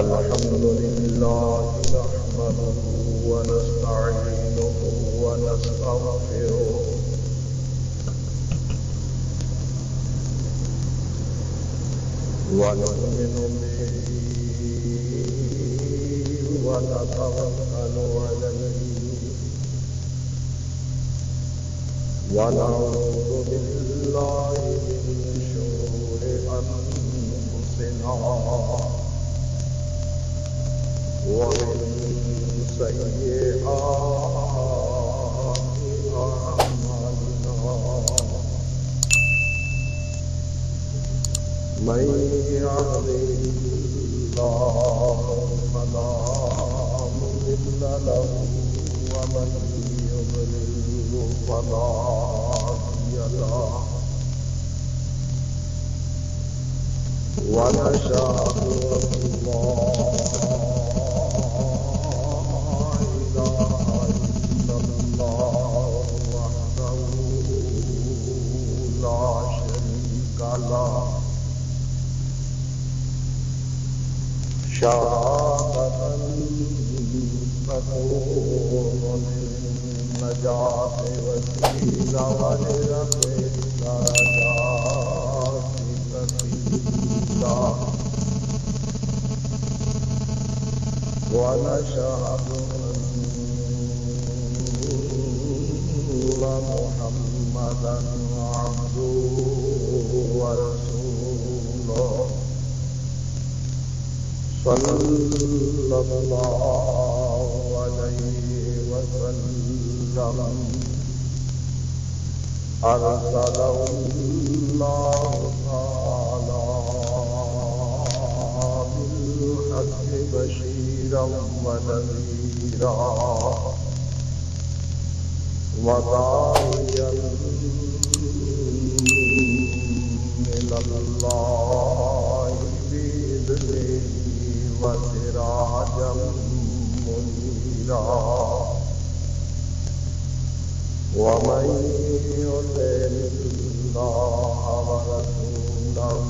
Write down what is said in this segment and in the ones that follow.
الحمد لله نحمده ونستعينه ونستغفره ونؤمن به ونتوكل عليه ونعوذ بالله من شرور أنفسنا ومن سيئات أعمالنا من يهده الله فلا مضل له ومن يضلل فلا هادي له ونشهد أن لا إله إلا الله وحده لا شريك له شهادة تكون للنجاة وسيلة ولرفع الدرجات سبيلا ونشهد أن محمدا عبده ورسوله صلى الله عليه وسلم أرسله الله تعالى بالحق بشيرا ونذيرا وداعيا إلى الله بإذنه وسراجا منيرا ومن يطع الله ورسوله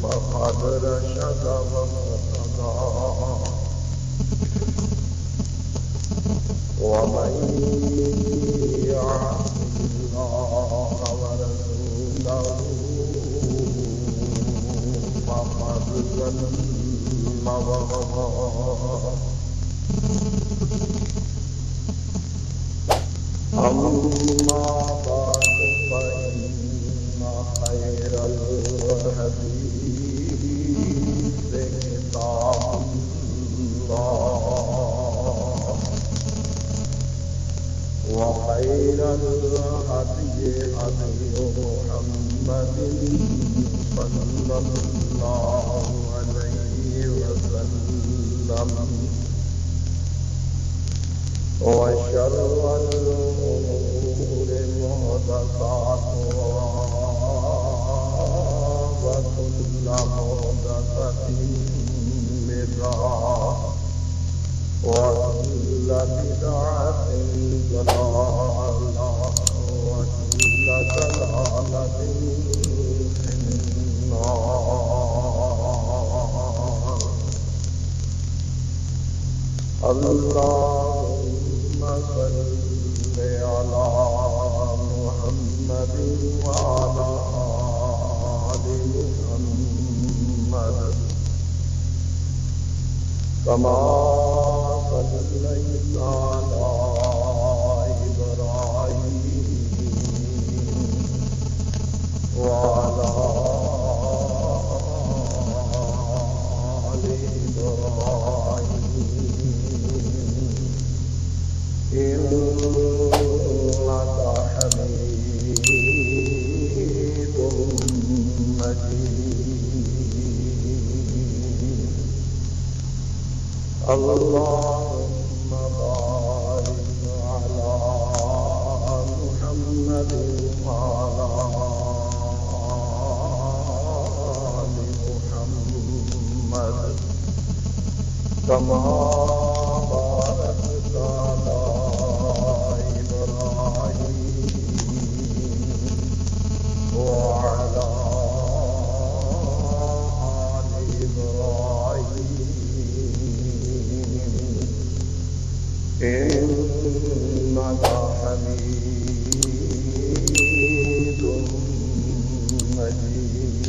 فقد رشد واهتدى ومن يعص الله ورسوله فقد ضل وغوى أما بعد فإن خير الحديث كتاب الله وخير الهدي هدي محمد صلى الله عليه وسلم وشر الأمور محدثاتها وكل محدثة بدعة وكل بدعة ضلالة وكل ضلالة في النار. اللهم صل على محمد وعلى آل محمد كما صليت على إبراهيم وعلى آل إبراهيم إنك حميد مجيد. اللهم بارك على محمد وعلى آل محمد كما باركت على إبراهيم وعلى آل إنك حميد مجيد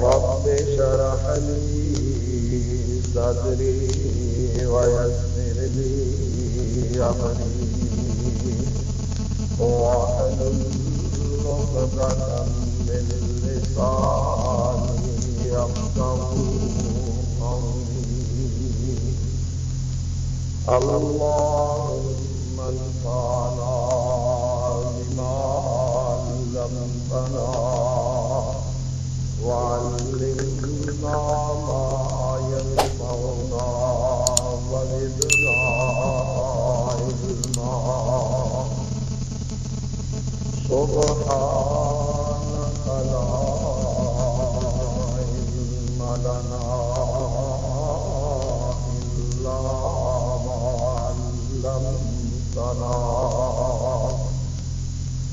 رب اشرح لي صدري ويسر لي أمري واحلل عقدة من لساني يفقهوا قولي اللهم انفعنا بما علمتنا وعلمنا ما ينفعنا وزدنا علما سبحانك لا علم لنا إلا ما علمتنا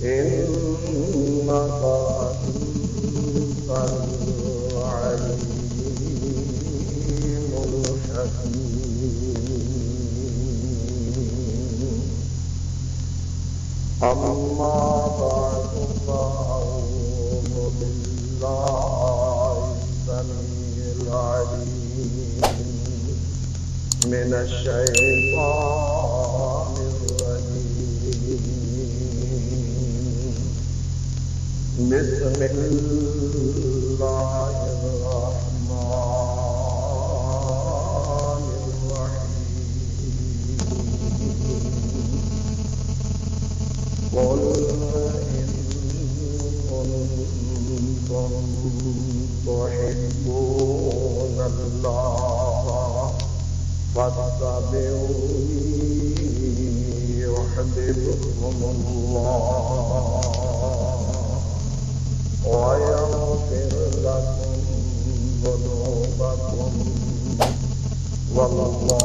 إنك أنت العليم الحكيم أما بعد فأعوذ بالله السميع العليم من الشيطان الرجيم بسم الله الرحمن الرحيم قل إن كنتم تحبون الله فاتبعوني يحببكم الله ويغفر لكم ذنوبكم والله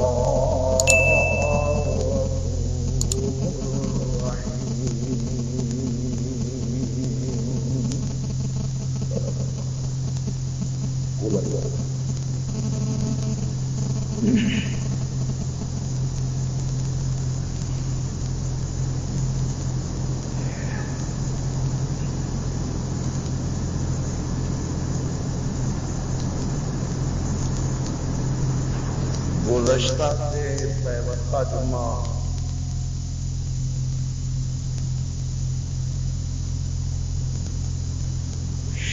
گزشتہ سے پیوستہ جمعہ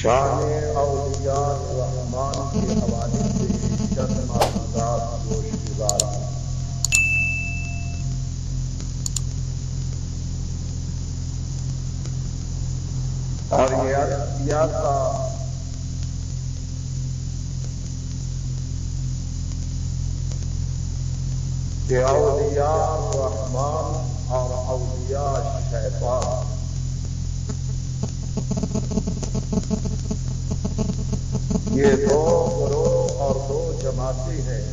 شان اولیاء الرحمن کے حوالے سے چند معلومات گوش گزار ہیں۔ اور یہ عرض کیا تھا کہ اولیاء الرحمن اور اولیاء شیطان یہ دو گروہ اور دو جماعتیں ہیں،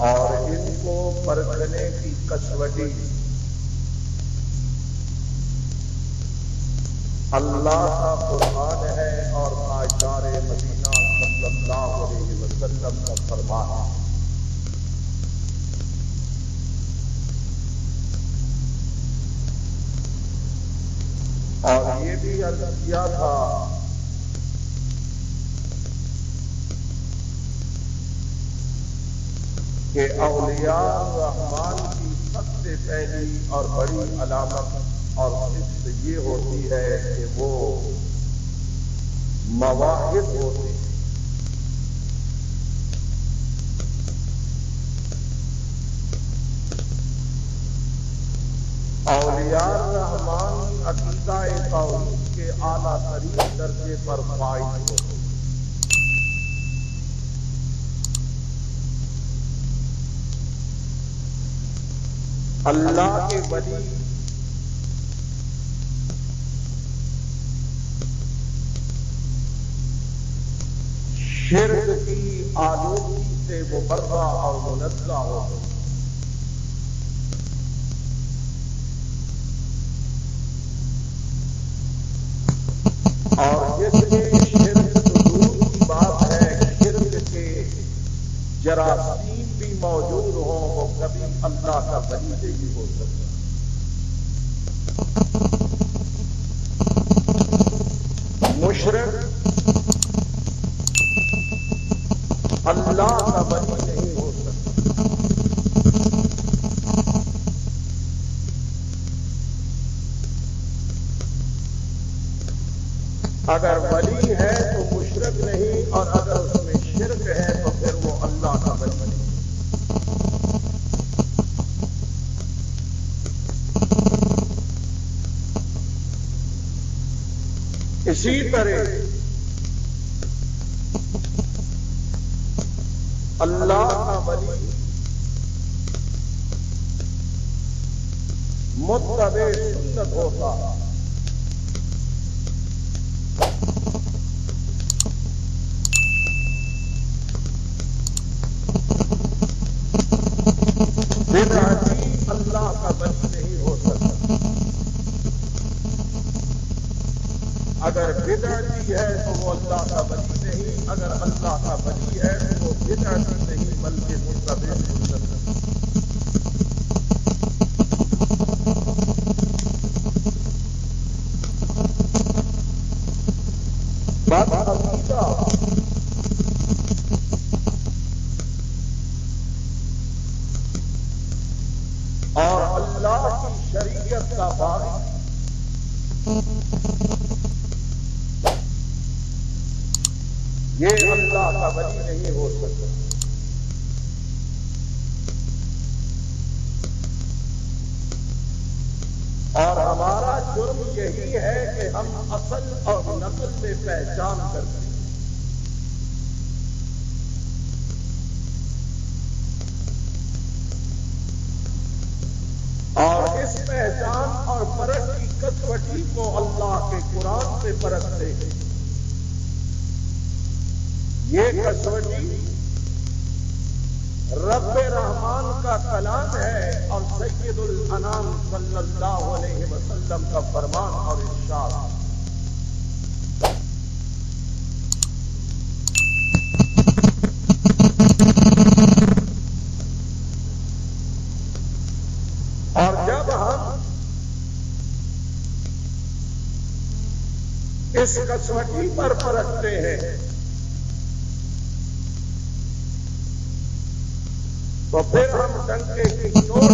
اور ان کو پرکھنے کی کسوٹی اللہ کا قرآن ہے اور تاجدار مدینہ صلی اللہ علیہ وسلم کا فرمان ہے۔ اور یہ بھی عرض کیا تھا کہ اولیاء الرحمن کی سب سے پہلی اور بڑی علامت اور صفت یہ ہوتی ہے کہ وہ مواہب ہوتے ہیں۔ اولیاء الرحمن عقیدہ توحید کے اعلیٰ ترین درجے پر فائز ہوتے ہیں۔ اللہ کے ولی شرک کی آلودگی سے مبرہ اور منزہ ہوتے ہیں۔ اور جس میں شرک تو دور کی بات ہے، شرک کے جراثیم بھی موجود ہوں، وہ کبھی اللہ کا ولی نہیں ہو سکتا۔ مشرک اللہ کا ولی نہیں ہو سکتا۔ اگر ولی ہے تو مشرک نہیں، اور اگر اس میں شرک ہے تو پھر وہ اللہ کا ولی نہیں۔ اسی طرح اللہ کا ولی متبع سنت ہوتا، بدعتی اللہ کا ولی نہیں ہو سکتا۔ اگر بدعتی ہے تو وہ اللہ کا ولی نہیں، اگر اللہ کا ولی ہے تو وہ بدعتی نہیں بلکہ متبع سنت ہے۔ بات عقیدہ اور اللہ کی شریعت کا باعث یہ اللہ کا ولی نہیں ہو سکتا۔ اور ہمارا جرم یہی ہے کہ ہم اصل اور نقل میں پہچان کرتے ہیں۔ اور اس پہچان اور پرکھ کی کسوٹی کو اللہ کے قرآن سے پرکھتے ہیں۔ یہ کسوٹی رب رحمان کا کلام ہے اور سید الانام صلی اللہ علیہ وسلم کا فرمان اور ارشاد۔ اور جب ہم اس کسوٹی پر پرکھتے ہیں تو پھر ہم ڈنکے کی چوٹ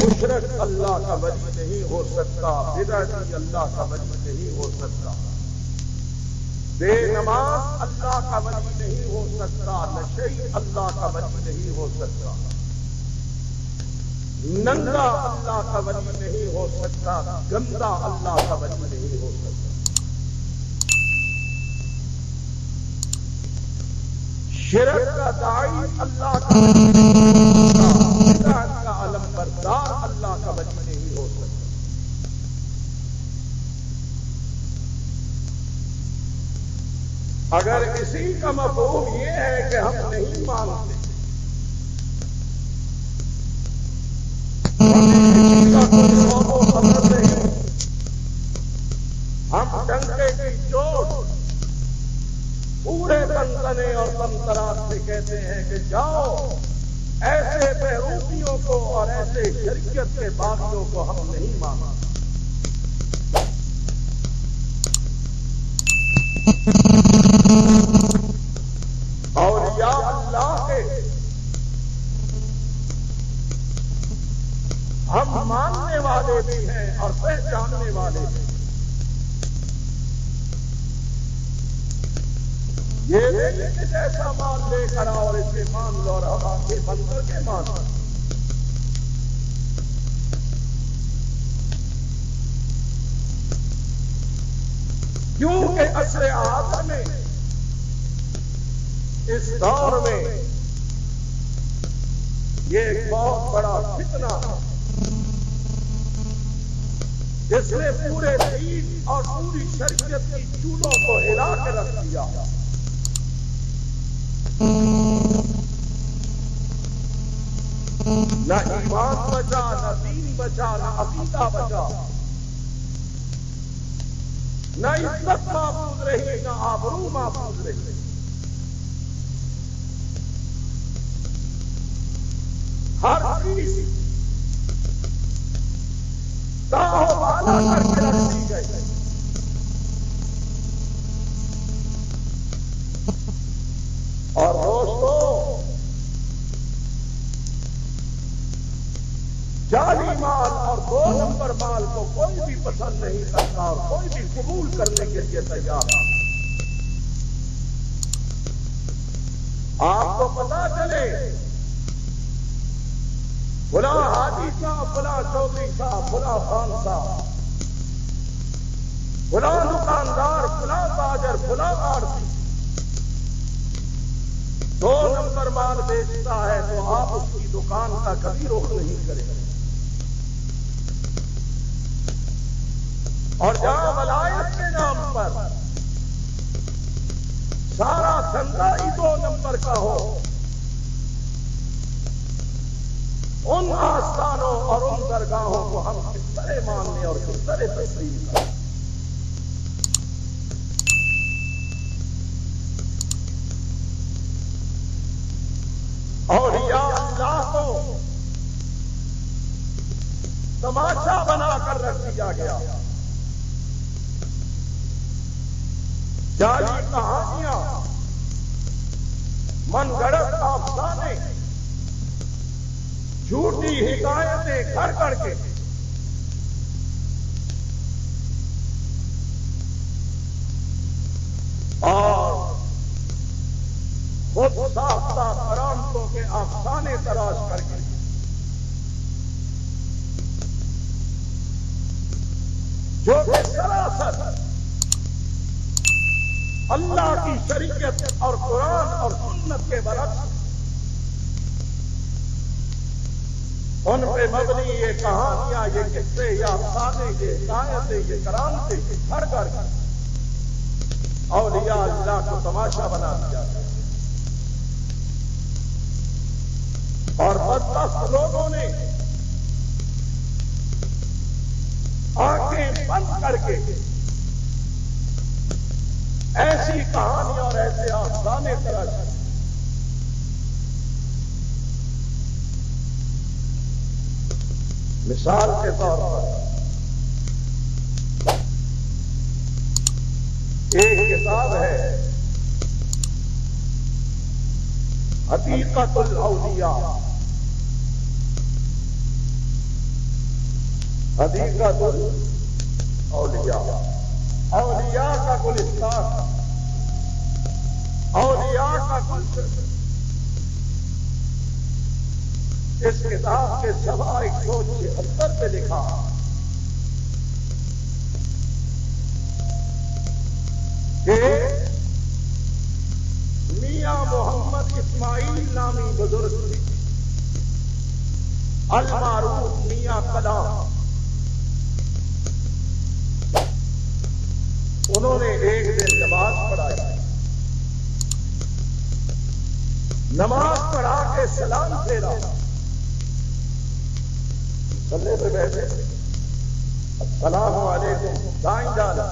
مشرک اللہ کا ولی نہیں ہو سکتا، بدعتی اللہ کا ولی نہیں ہو سکتا، بے نماز اللہ کا ولی نہیں ہو سکتا، نشئی اللہ کا ولی نہیں ہو سکتا، ننگا اللہ کا ولی نہیں ہو سکتا، گندا اللہ کا ولی نہیں ہو سکتا۔ شرک کا داعی اللہ کا ولی نہیں ہو سکتا، بدعت کا علم بردار اللہ کا ولی نہیں ہو سکتا۔ اگر کسی کا مفہوم یہ ہے کہ ہم نہیں مانتے، کسی کا کوئی خوف و خبر نہیں، ہم ڈنکے کی چوٹ پورے تنتنے اور تنترات سے کہتے ہیں کہ جاؤ، ایسے بہروپیوں کو اور ایسے شریعت کے باغیوں کو ہم نہیں مانتے۔ اور یا اللہ کے ہم ماننے والے بھی ہیں اور پہچاننے والے بھی۔ یہ نہیں کہ جیسا مان لے کر اور اسے مان لو اور ہم آگے بن کر کے مانو۔ کیونکہ عصر حاضر میں اس دور میں یہ ایک بہت بڑا فتنہ جس نے پورے دین اور پوری شریعت کی چولوں کو ہلا کے رکھ دیا۔ نہ ایمان بچا، نہ دین بچا، نہ عقیدہ بچا۔ نہ عزت محفوظ رہی، نہ آبرو محفوظ رہی۔ ہر چیز داؤ والا کر کے رکھ دی گئی۔ اور دوستو، جعلی مال اور 2 نمبر مال کو کوئی بھی پسند نہیں کرتا اور کوئی بھی قبول کرنے کے لیے تیار ہے۔ آپ کو پتا چلے فلاں حاجی صاحب، فلاں چودھری صاحب، فلاں خان صاحب، فلاں دکاندار، فلاں تاجر، فلاں آڑتی 2 نمبر مال بیچتا ہے تو آپ اس کی دکان کا کبھی رخ نہیں کریں۔ اور جہاں ولایت کے نام پر سارا سنگا ہی 2 نمبر کا ہو، ان آستانوں اور ان درگاہوں کو ہم کس طرح ماننے اور کس طرح تسلیم کریں؟ اولیاء اللہ کو تماشا بنا کر رکھ دیا گیا۔ جعلی کہانیاں، من گڑت افسانے، جھوٹی حکایتیں کر کر کے اور خود ساختہ کرامتوں کے افسانے تراش کر کے جو کہ سراسر اللہ کی شریعت اور قرآن اور سنت کے برعکس ان پہ مبنی یہ کہانیاں، یہ قصے، یہ افسانے، یہ حکایتیں، یہ کرامتیں گھر گھر اولیاء اللہ کو تماشا بنا دیا گیا۔ اور بدبخت لوگوں نے آنکھیں بند کر کے ایسی کہانیاں اور ایسے افسانے تراشے۔ مثال کے طور پر ایک کتاب ہے حقیقت الاولیاء، حقیقت الاولیاء، اولیاء کا گلستان، اولیاء کا گلشن۔ اس کتاب کے صفحہ 176 پہ لکھا کہ میاں محمد اسماعیل نامی بزرگ تھے، المعروف میاں کلام، انہوں نے ایک دن نماز پڑھائی۔ نماز پڑھا کے سلام پھیرا، صلی پہ بیٹھے، السلام علیکم دائیں ڈالا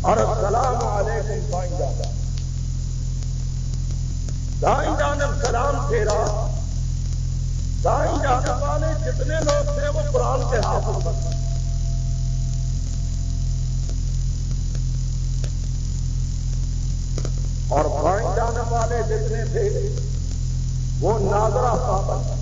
اور السلام علیکم بائیں ڈالا، دائیں جانب سلام پھیرا۔ دائیں جانب والے جتنے لوگ تھے وہ قرآن کے حافظ بنے، اور بائیں جانب والے جتنے تھے وہ ناظرہ پابند۔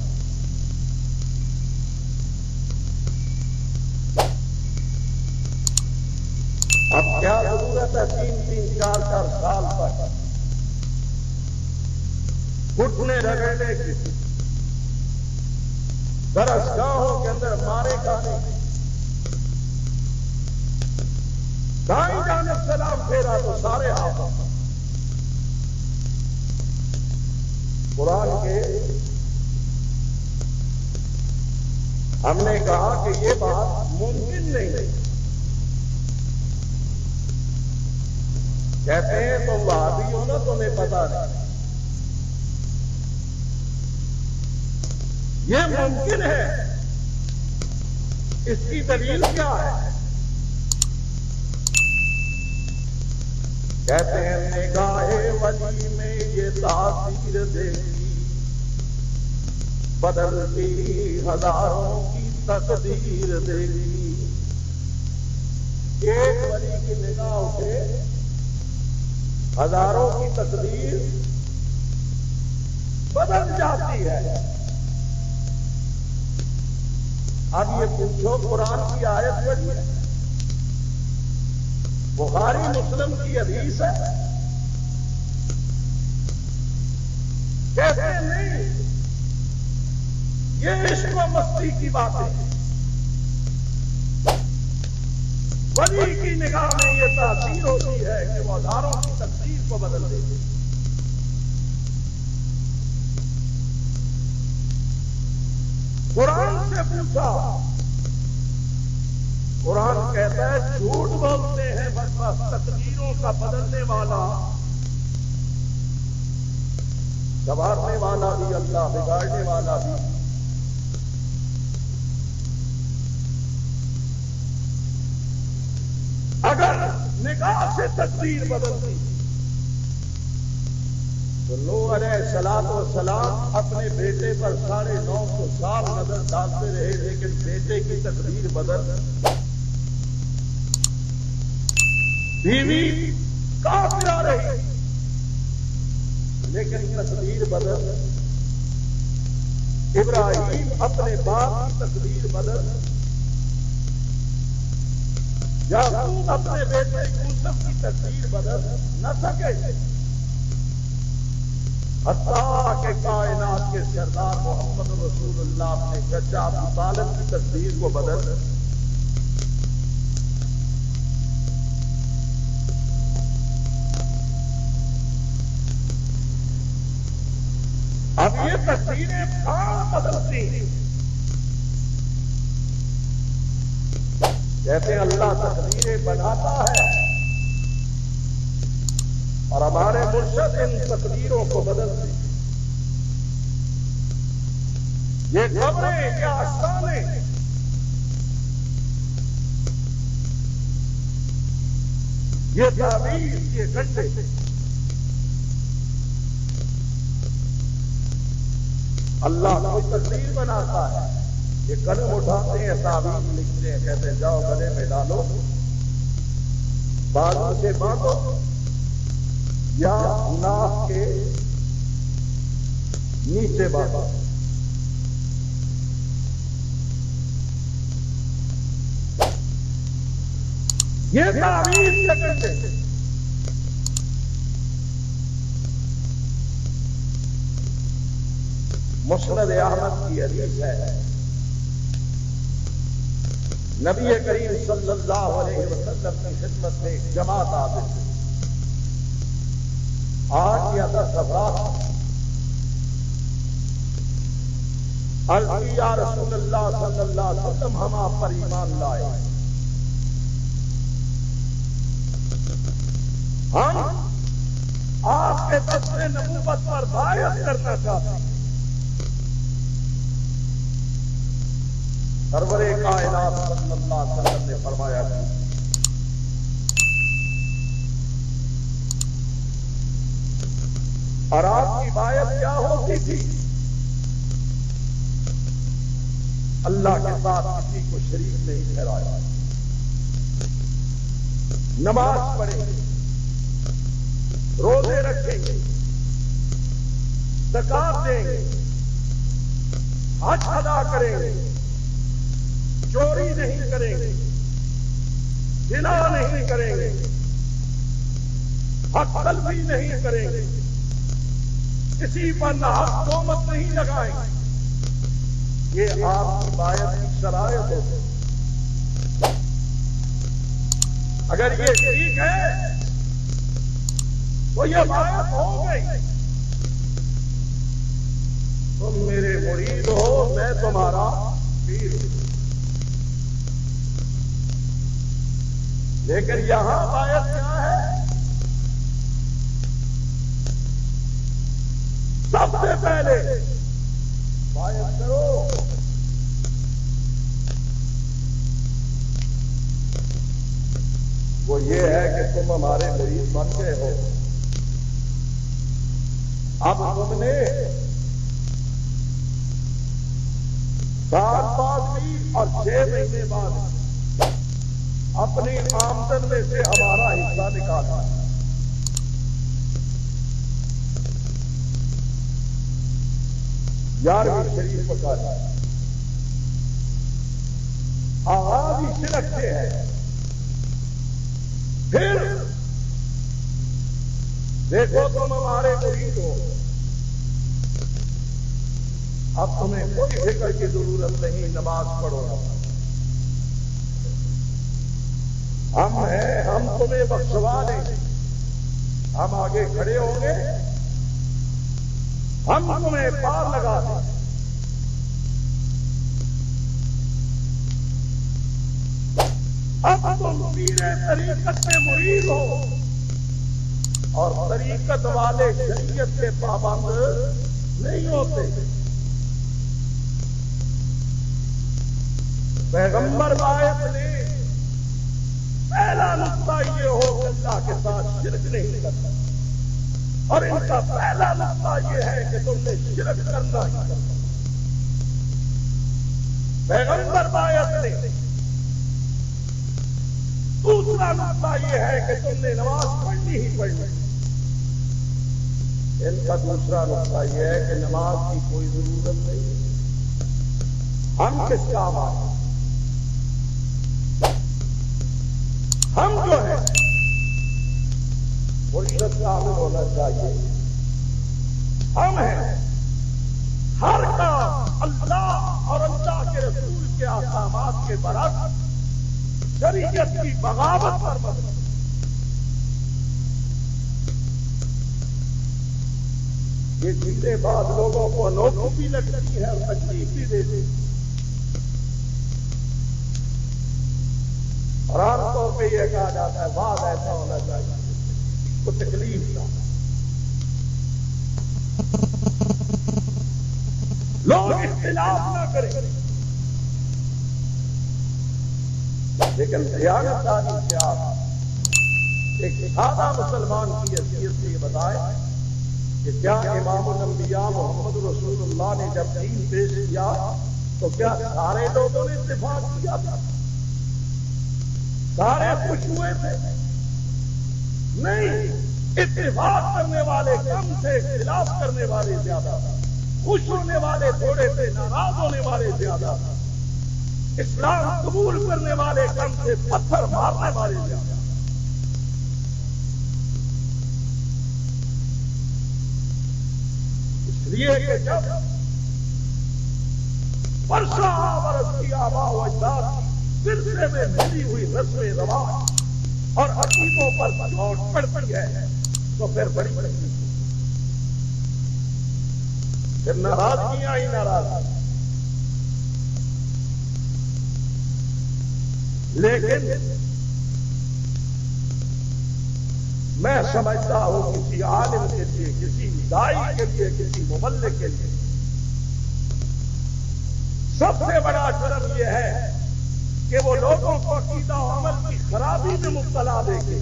اب کیا ضرورت ہے 3-3 4-4 سال پر گھٹنے رگڑنے کی، درسگاہوں کے اندر مارے کھانے کی؟ دائیں جانب سلام پھیرا تو سارے حافظ۔ قرآن کے ہم نے کہا کہ یہ بات ممکن نہیں۔ کہتے ہیں تم وہابی ہو نا، تمہیں پتا نہیں، یہ ممکن ہے۔ اس کی دلیل کیا ہے؟ کہتے ہیں نگاہ ولی میں یہ تاثیر دیکھی، بدلتی ہزاروں کی تقدیر دیکھی۔ ایک ولی کی نگاہ سے ہزاروں کی تقدیر بدل جاتی ہے۔ اب یہ پوچھو، قرآن کی آیت پڑھی ہے، بخاری مسلم کی حدیث ہے، کہتے نہیں یہ عشق و مستی کی باتیں، ولی کی نگاہ میں یہ تاثیر ہوتی ہے کہ وہ ہزاروں کی تقدیر کو بدل دیتی ہے۔ قرآن سے پوچھا، قرآن کہتا ہے جھوٹ بولتے ہیں بس تقدیروں کا بدلنے والا، سنوارنے والا بھی اللہ، بگاڑنے والا بھی۔ اگر نگاہ سے تقدیر بدلتی تو نوح علیہ السلام اپنے بیٹے پر 950 سال نظر ڈالتے رہے، لیکن بیٹے کی تقدیر بدل، بیوی کافرہ رہی لیکن تقدیر بدل، ابراہیم اپنے باپ کی تقدیر بدل، یعقوب اپنے بیٹے یوسف کی تقدیر بدل نہ سکے، حتیٰ کہ کائنات کے سردار محمد رسول اللہ اپنے چچا ابو طالب کی تقدیر کو بدل۔ اب یہ تقدیریں کہاں بدلتی ہیں؟ کہتے ہیں اللہ تقدیریں بناتا ہے اور ہمارے مرشد ان تقدیروں کو بدلتے ہیں۔ یہ قبریں، یہ آستانے، یہ تعویذ، یہ گنڈے، اللہ کوئی تقدیر بناتا ہے۔ یہ قلم اٹھاتے ہیں، تعویذ لکھتے ہیں، کہتے ہیں جاؤ گلے میں ڈالو، بازو سے باندھو، یا ناک کے نیچے باندھو۔ یہ تعویذ کے گنڈے۔ مسند احمد کی حدیث ہے، نبی کریم صلی اللہ علیہ وسلم کی خدمت میں ایک جماعت آتے تھے، 8 یا 10 افراد، عرض یا رسول اللہ صلی اللہ علیہ وسلم ہم آپ پر ایمان لائے، ہم آپ کے دست نبوت پر بیعت کرنا چاہتے ہیں۔ سرور کائنات صلی اللہ علیہ وسلم نے فرمایا کہ اور آپ کی بیعت کیا ہوتی تھی؟ اللہ کے ساتھ کسی کو شریک نہیں ٹھہرایا، نماز پڑھیں گے، روزے رکھیں گے، زکات دیں گے، حج ادا کریں گے، چوری نہیں کریں گے، زنا نہیں کریں گے، حق طلبی نہیں کریں گے، کسی پر ناحق تہمت نہیں لگائیں گے۔ یہ آپ کی بیعت کی شرائط ہے۔ اگر یہ ٹھیک ہے تو یہ بیعت ہو گئی، تم میرے مرید ہو، میں تمہارا پیر ہوں۔ لیکن یہاں بیعت کیا ہے؟ سب سے پہلے بیعت کرو وہ وہ یہ ہے کہ تم ہمارے مریض بن گئے ہو. اب تم نے سال بعد بھی اور 6 مہینے بعد اپنی آمدن میں سے ہمارا حصہ نکالا. 11ویں شریف کا آغاز ہی شرک سے ہے. پھر دیکھو تم ہمارے مرید ہو، اب تمہیں کوئی فکر کی ضرورت نہیں، نماز پڑھو. ہم ہیں، ہم تمہیں بخشوا دیں، ہم آگے کھڑے ہوں گے، ہم تمہیں پار لگا دیں. اب تم پیر طریقت میں مرید ہو اور طریقت والے شریعت کے پابند نہیں ہوتے. پیغمبر آیت نے پہلا نقطہ یہ ہو کہ اللہ کے ساتھ شرک نہیں کرتا، اور ان کا پہلا نقطہ یہ ہے کہ تم نے شرک کرنا ہی کرنا. پیغمبر آیت نے دوسرا نقطہ یہ ہے کہ تم نے نماز پڑھنی ہی پڑھنی. ان کا دوسرا نقطہ یہ ہے کہ نماز کی کوئی ضرورت نہیں. ہم کس کام آئے؟ ہم جو ہے مرشد شامل ہونا چاہیے. ہم ہیں ہر کام اللہ اور اللہ کے رسول کے احکامات کے برعکس شریعت کی بغاوت پر مبنی. یہ چیزیں بعض لوگوں کو انوکھی بھی لگتی ہے اور تکلیف بھی دیتی ہے. اور عام طور پہ یہ کہا جاتا ہے بعض ایسا ہونا چاہیے کو تکلیف نہ لوگ اختلاف نہ کریں. لیکن خیانتداری سے آپ ایک سادہ مسلمان کی حیثیت سے یہ بتائیں کہ کیا امام الانبیاء محمد رسول اللہ نے جب دین پیش کیا تو کیا سارے لوگوں نے اتفاق کیا تھا؟ سارے خوش ہوئے تھے؟ نہیں. اتفاق کرنے والے کم تھے، اختلاف کرنے والے زیادہ تھے. خوش ہونے والے تھوڑے تھے، ناراض ہونے والے زیادہ تھے. اسلام قبول کرنے والے کم تھے، پتھر مارنے والے زیادہ. اس لیے کہ جب برسا برس کی آبا و اجداد سلسلے میں ملی ہوئی رسم رواج اور عقیدوں پر چوٹ پڑتی ہے تو پھر بڑی بڑی پھر ناراضگیاں ہی ناراض. لیکن میں سمجھتا ہوں کسی عالم کے لیے، کسی دائی کے لیے، کسی مبلغ کے لیے سب سے بڑا شرم یہ ہے کہ وہ لوگوں کو عقیدہ و عمل کی خرابی میں مبتلا دیکھے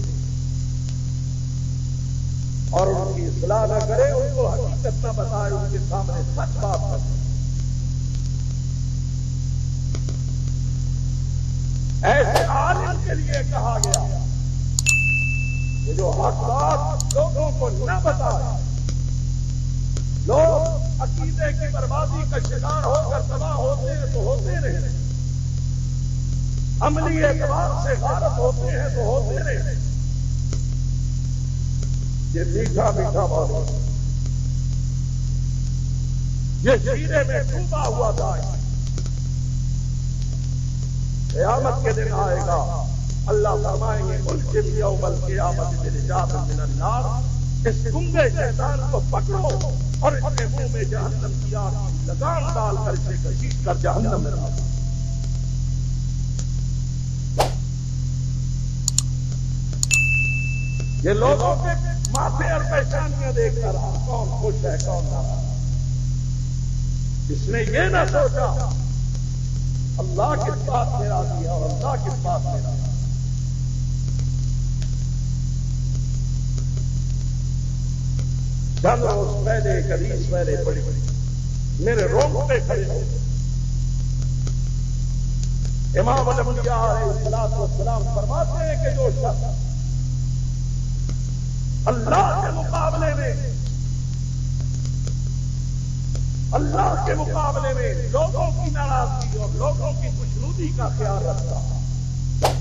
اور ان کی اصلاح نہ کرے، ان کو حقیقت نہ بتائے، ان کے سامنے سچ بات کرے. ایسے عالم کے لیے کہا گیا کہ جو حق بات لوگوں کو نہ بتائے، لوگ عقیدے کی بربادی کا شکار ہو کر تباہ ہوتے ہیں تو ہوتے رہے، عملی اعتبار سے غارت ہوتے ہیں تو ہوتے رہے. یہ میٹھا میٹھا بات، یہ شیرے میں ڈوبا ہوا تھا. قیامت کے دن آئے گا، اللہ فرمائیں گے ملزم یوم القیامت بنجات من النار. اس گنگے شیطان کو پکڑو اور اس کے منہ میں جہنم کی آگ کی لگام ڈال کر اسے گھسیٹ کر جہنم میں ڈالو. یہ لوگوں کے ماتھے اور پریشانیاں دیکھ کر کون خوش ہے کون ناراض. اس نے یہ نہ سوچا اللہ کس بات میں راضی ہے اور اللہ کس بات میں راضی. چند روز پہلے ایک حدیث میں نے پڑھی، میرے رونگٹے کھڑے ہو گئے۔ امام الانبیاء علیہ الصلوۃ والسلام فرماتے ہیں کہ جو شخص اللہ کے مقابلے میں لوگوں کی ناراضگی اور لوگوں کی خوشنودی کا خیال رکھتا ہے،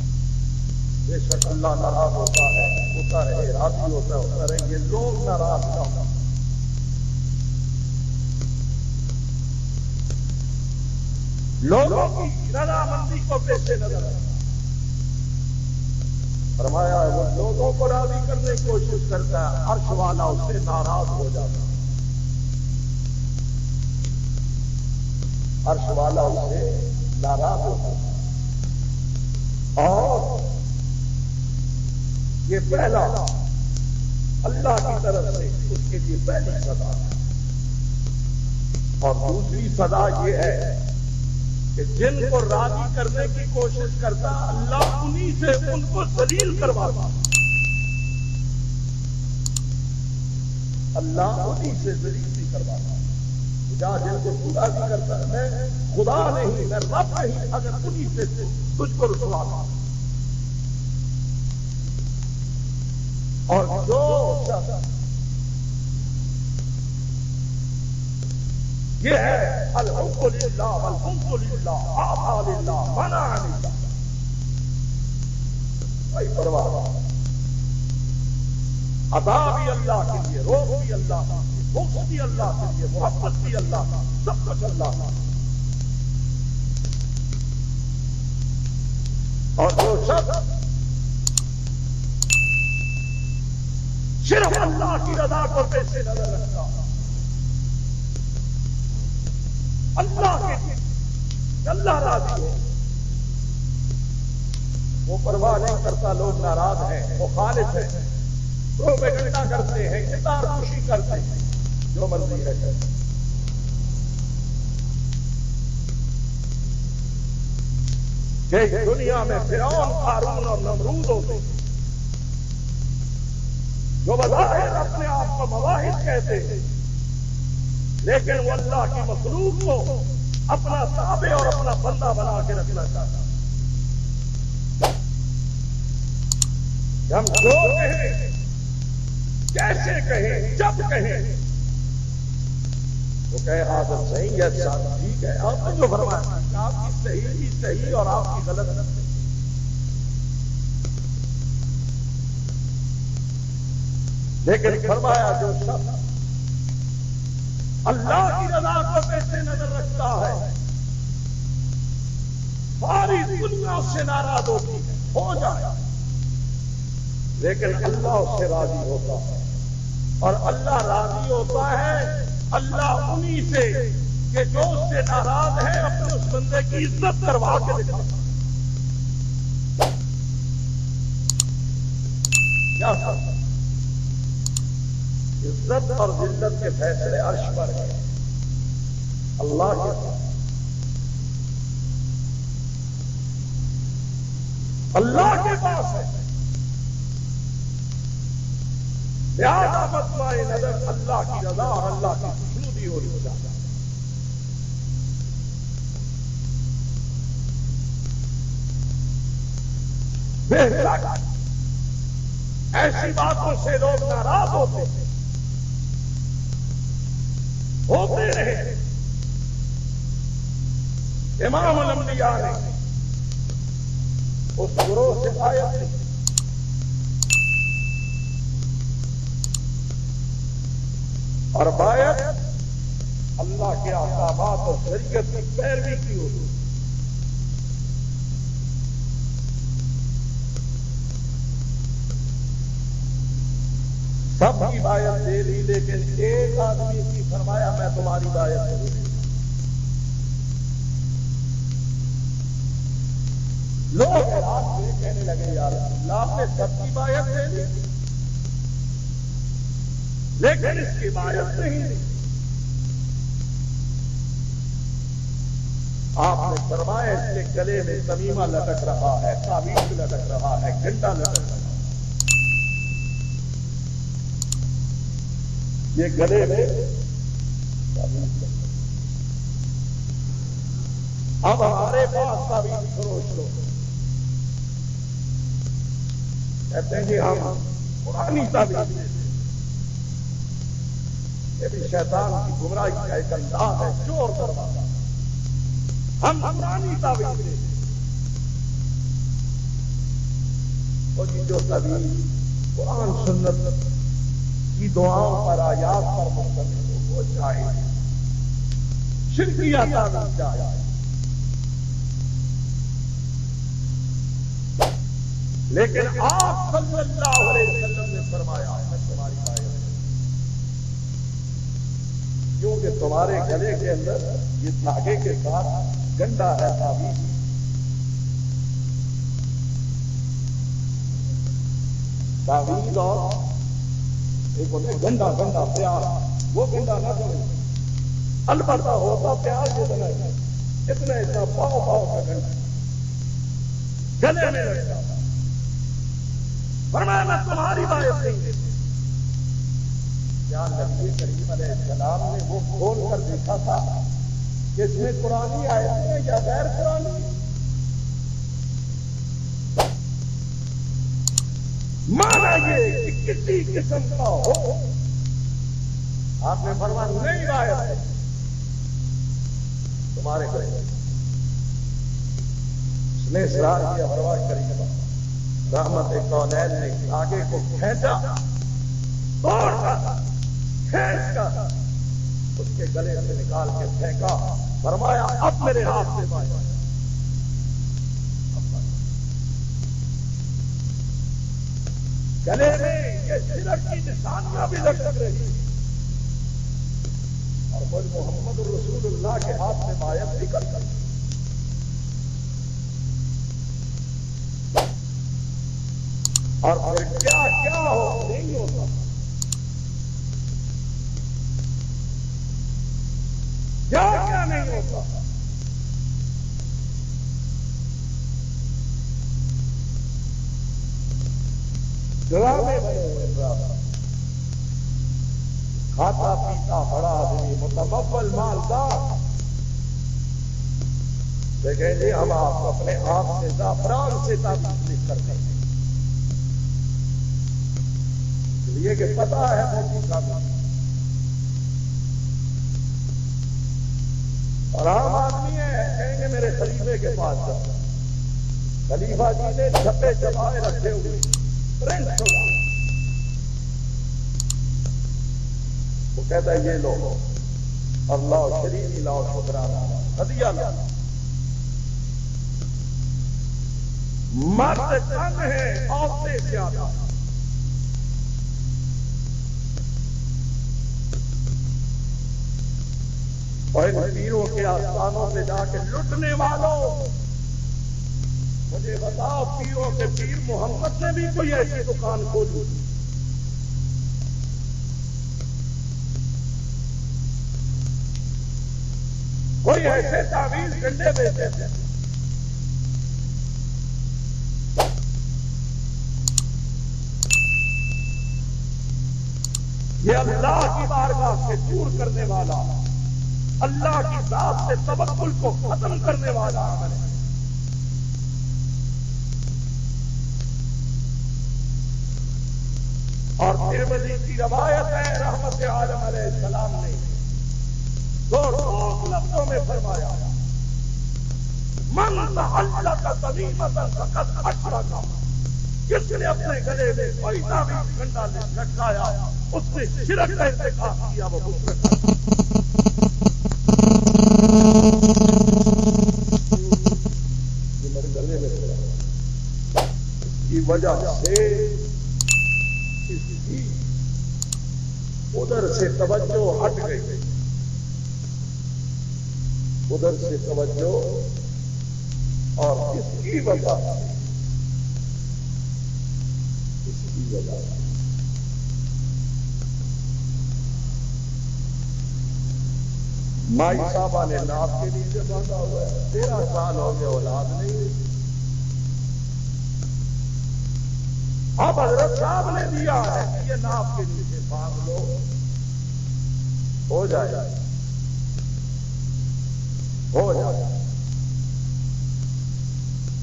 بے شک اللہ ناراض ہوتا رہے، راضی ہوتا رہے، یہ لوگ ناراض نہ ہوں۔ لوگوں کی رضامندی کو پیش نظر رکھنا، فرمایا وہ لوگوں کو راضی کرنے کی کوشش کرتا ہے، عرش والا اس سے ناراض ہو جاتا ہے، عرش والا اس سے ناراض ہو جاتا ہے۔ اور یہ پہلا اللہ کی طرف سے اس کے لیے پہلی سزا ہے، اور دوسری سزا یہ ہے کہ جن کو راضی کرنے کی کوشش کرتا اللہ انہی سے ان کو ذلیل کرواتا، اللہ انہی سے ذلیل نہیں کرواتا۔ جہاں جن کو تو راضی کرتا ہے، میں خدا نہیں، میں رب نہیں، اگر انہی سے تجھ کو رسواتا۔ اور جو شخص یہ ہے الحمد للہ والحمد للہ آبا للہ منع للہ، بھائی پرواہ عطا بھی اللہ کے لیے، روح بھی اللہ کے لیے، بخش بھی اللہ کے لیے، محبت بھی اللہ کا، سب کچھ اللہ کا۔ اور جو شخص صرف اللہ کی رضا کو پیش نظر رکھتا، اللہ کے لیے اللہ راضی ہو، وہ پرواہ نہیں کرتا لوگ ناراض ہیں، مخالف ہیں، پروپیگنڈا کرتے ہیں، اظہار خوشی کرتے ہیں، جو مرضی ہے کرتے۔ کہ دنیا میں فرعون، قارون اور نمرود ہوتے ہیں جو بظاہر اپنے آپ کو مواحد کہتے ہیں، لیکن وہ اللہ کی مخلوق کو اپنا تابع اور اپنا بندہ بنا کے رکھنا چاہتا ہے۔ ہم جو کہیں، کیسے کہیں، جب کہیں، وہ کہے حاضر صحیح ہے، صاحب ٹھیک ہے، آپ نے جو فرمایا آپ کی صحیح ہی صحیح اور آپ کی غلط غلط۔ لیکن فرمایا جو شخص اللہ کی رضا کو پیش نظر رکھتا ہے، ساری دنیا اس سے ناراض ہوتی ہے، ہو جائے، لیکن اللہ اس سے راضی ہوتا ہے، اور اللہ راضی ہوتا ہے اللہ انہی سے کہ جو اس سے ناراض ہے اپنے اس بندے کی عزت کروا کے دکھاتا۔ کیا کرتا؟ عزت اور ذلت کے فیصلے عرش پر ہیں، اللہ کے پاس، اللہ کے پاس ہے۔ لہذا مطمع نظر اللہ کی رضا اور اللہ کی خوشنودی ہونی چاہیے۔ بے شک ایسی باتوں سے لوگ ناراض ہوتے رہے۔ امام الانبیاء نے اس گروہ سے آیت لکھی، اور باید اللہ کے احکامات اور شریعت کی پیروی کی ہوتی۔ سب کی باید دے دی، لیکن ایک آدمی کی فرمایا میں تمہاری باید دے دی۔ لوگ رات میں کہنے لگے یا رسول اللہ آپ نے سب کی باید دے دی لیکن اس کی باید نہیں دی۔ آپ نے فرمایا اس کے گلے میں تمیمہ لٹک رہا ہے، تعویذ لٹک رہا ہے، گھنٹا لٹک رہا ہے۔ یہ گلے میں اب ہمارے پاس تعویذ فروش لوگ کہتے ہیں کہ ہم پرانی تعویذ، یہ بھی شیطان کی گمراہی کا ایک انداز ہے، چور دروازہ، ہم پرانی تعویذ دیں اور یہ جو تعویذ قرآن سنت کی دعاؤں پر آیات پر مشتمل ہو وہ جائز، شرکیہ تعویذ جائز، لیکن آپ صلی اللہ علیہ وسلم نے فرمایا ہے تمہاری بات کیونکہ تمہارے گلے کے اندر یہ دھاگے کے ساتھ گنڈا ہے تعویذ، تعویذ اور ایک ہوتا ہے گنڈا گنڈا پیار، وہ گنڈا نہ کرے، البتہ ہوتا پیار جتنا ہے اتنا اتنا پاؤ پاؤ کا گنڈا گلے میں لگتا تھا، فرمایا میں تمہاری بات نہیں، کیا نبی کریم علیہ السلام نے وہ کھول کر دیکھا تھا کہ اس میں قرآنی آیتیں ہیں یا غیر قرآنی؟ مانا یہ کہ کسی قسم کا ہو، آپ نے فرمایا نہیں آیا ہے تمہارے گھر، اس نے اصرار کیا، فرمایا کریم رحمت کونین نے آگے کو کھینچا، توڑ کر کھینچ کر اس کے گلے سے نکال کے پھینکا، فرمایا اب میرے ہاتھ سے بایا، گلے میں یہ شرک کی نشانیاں بھی لٹک رہی اور مجھ محمد رسول اللہ کے ہاتھ سے بایت بھی کر سکتی، اور پھر کیا کیا ہو نہیں ہوتا، کیا کیا نہیں ہوتا، ڈرامے بنے ہوئے ڈرامے، کھاتا پیتا بڑا آدمی متمول مالدار، دیکھیں جی ہم آپ اپنے آپ سے زعفران سے تعبیر لکھ کرتے ہیں، یہ کہ پتا ہے موٹی کا اور عام آدمی ہے کہیں گے میرے خلیفے کے پاس جاؤ، خلیفہ جی نے چھپے چپائے رکھے ہوئے پرنٹ ہوگا، وہ کہتا ہے یہ لو اور لاؤ شریف لاؤ شکرانہ ہدیہ لاؤ، مرد کم ہے عورتیں زیادہ، اور ان پیروں کے آستانوں سے جا کے لٹنے والوں مجھے بتاؤ، پیروں کے پیر محمد نے بھی کوئی ایسی دکان کھولی؟ کوئی ایسے تعویذ گنڈے بیچتے تھے؟ یہ اللہ کی بارگاہ سے دور کرنے والا، اللہ کی ذات سے توکل کو ختم کرنے والا عمل ہے، اور ترمذی کی روایت ہے رحمت عالم علیہ السلام نے دو لفظوں میں فرمایا، من تعلق تمیمۃ فقد اشرک، جس نے اپنے گلے میں کوئی تعویذ گنڈا لٹکایا اس نے شرک کا ارتکاب کیا، وہ مشرک ہے۔ کی وجہ سے ادھر سے توجہ ہٹ گئی، ادھر سے توجہ، اور اس کی وجہ مائی صاحبہ نے ناپ کے نیچے باندھا ہوا ہے، 13 سال ہو گئے اولاد نہیں، اب حضرت صاحب نے دیا ہے کہ یہ ناپ کے نیچے باندھ لو، ہو جائے ہو جائے.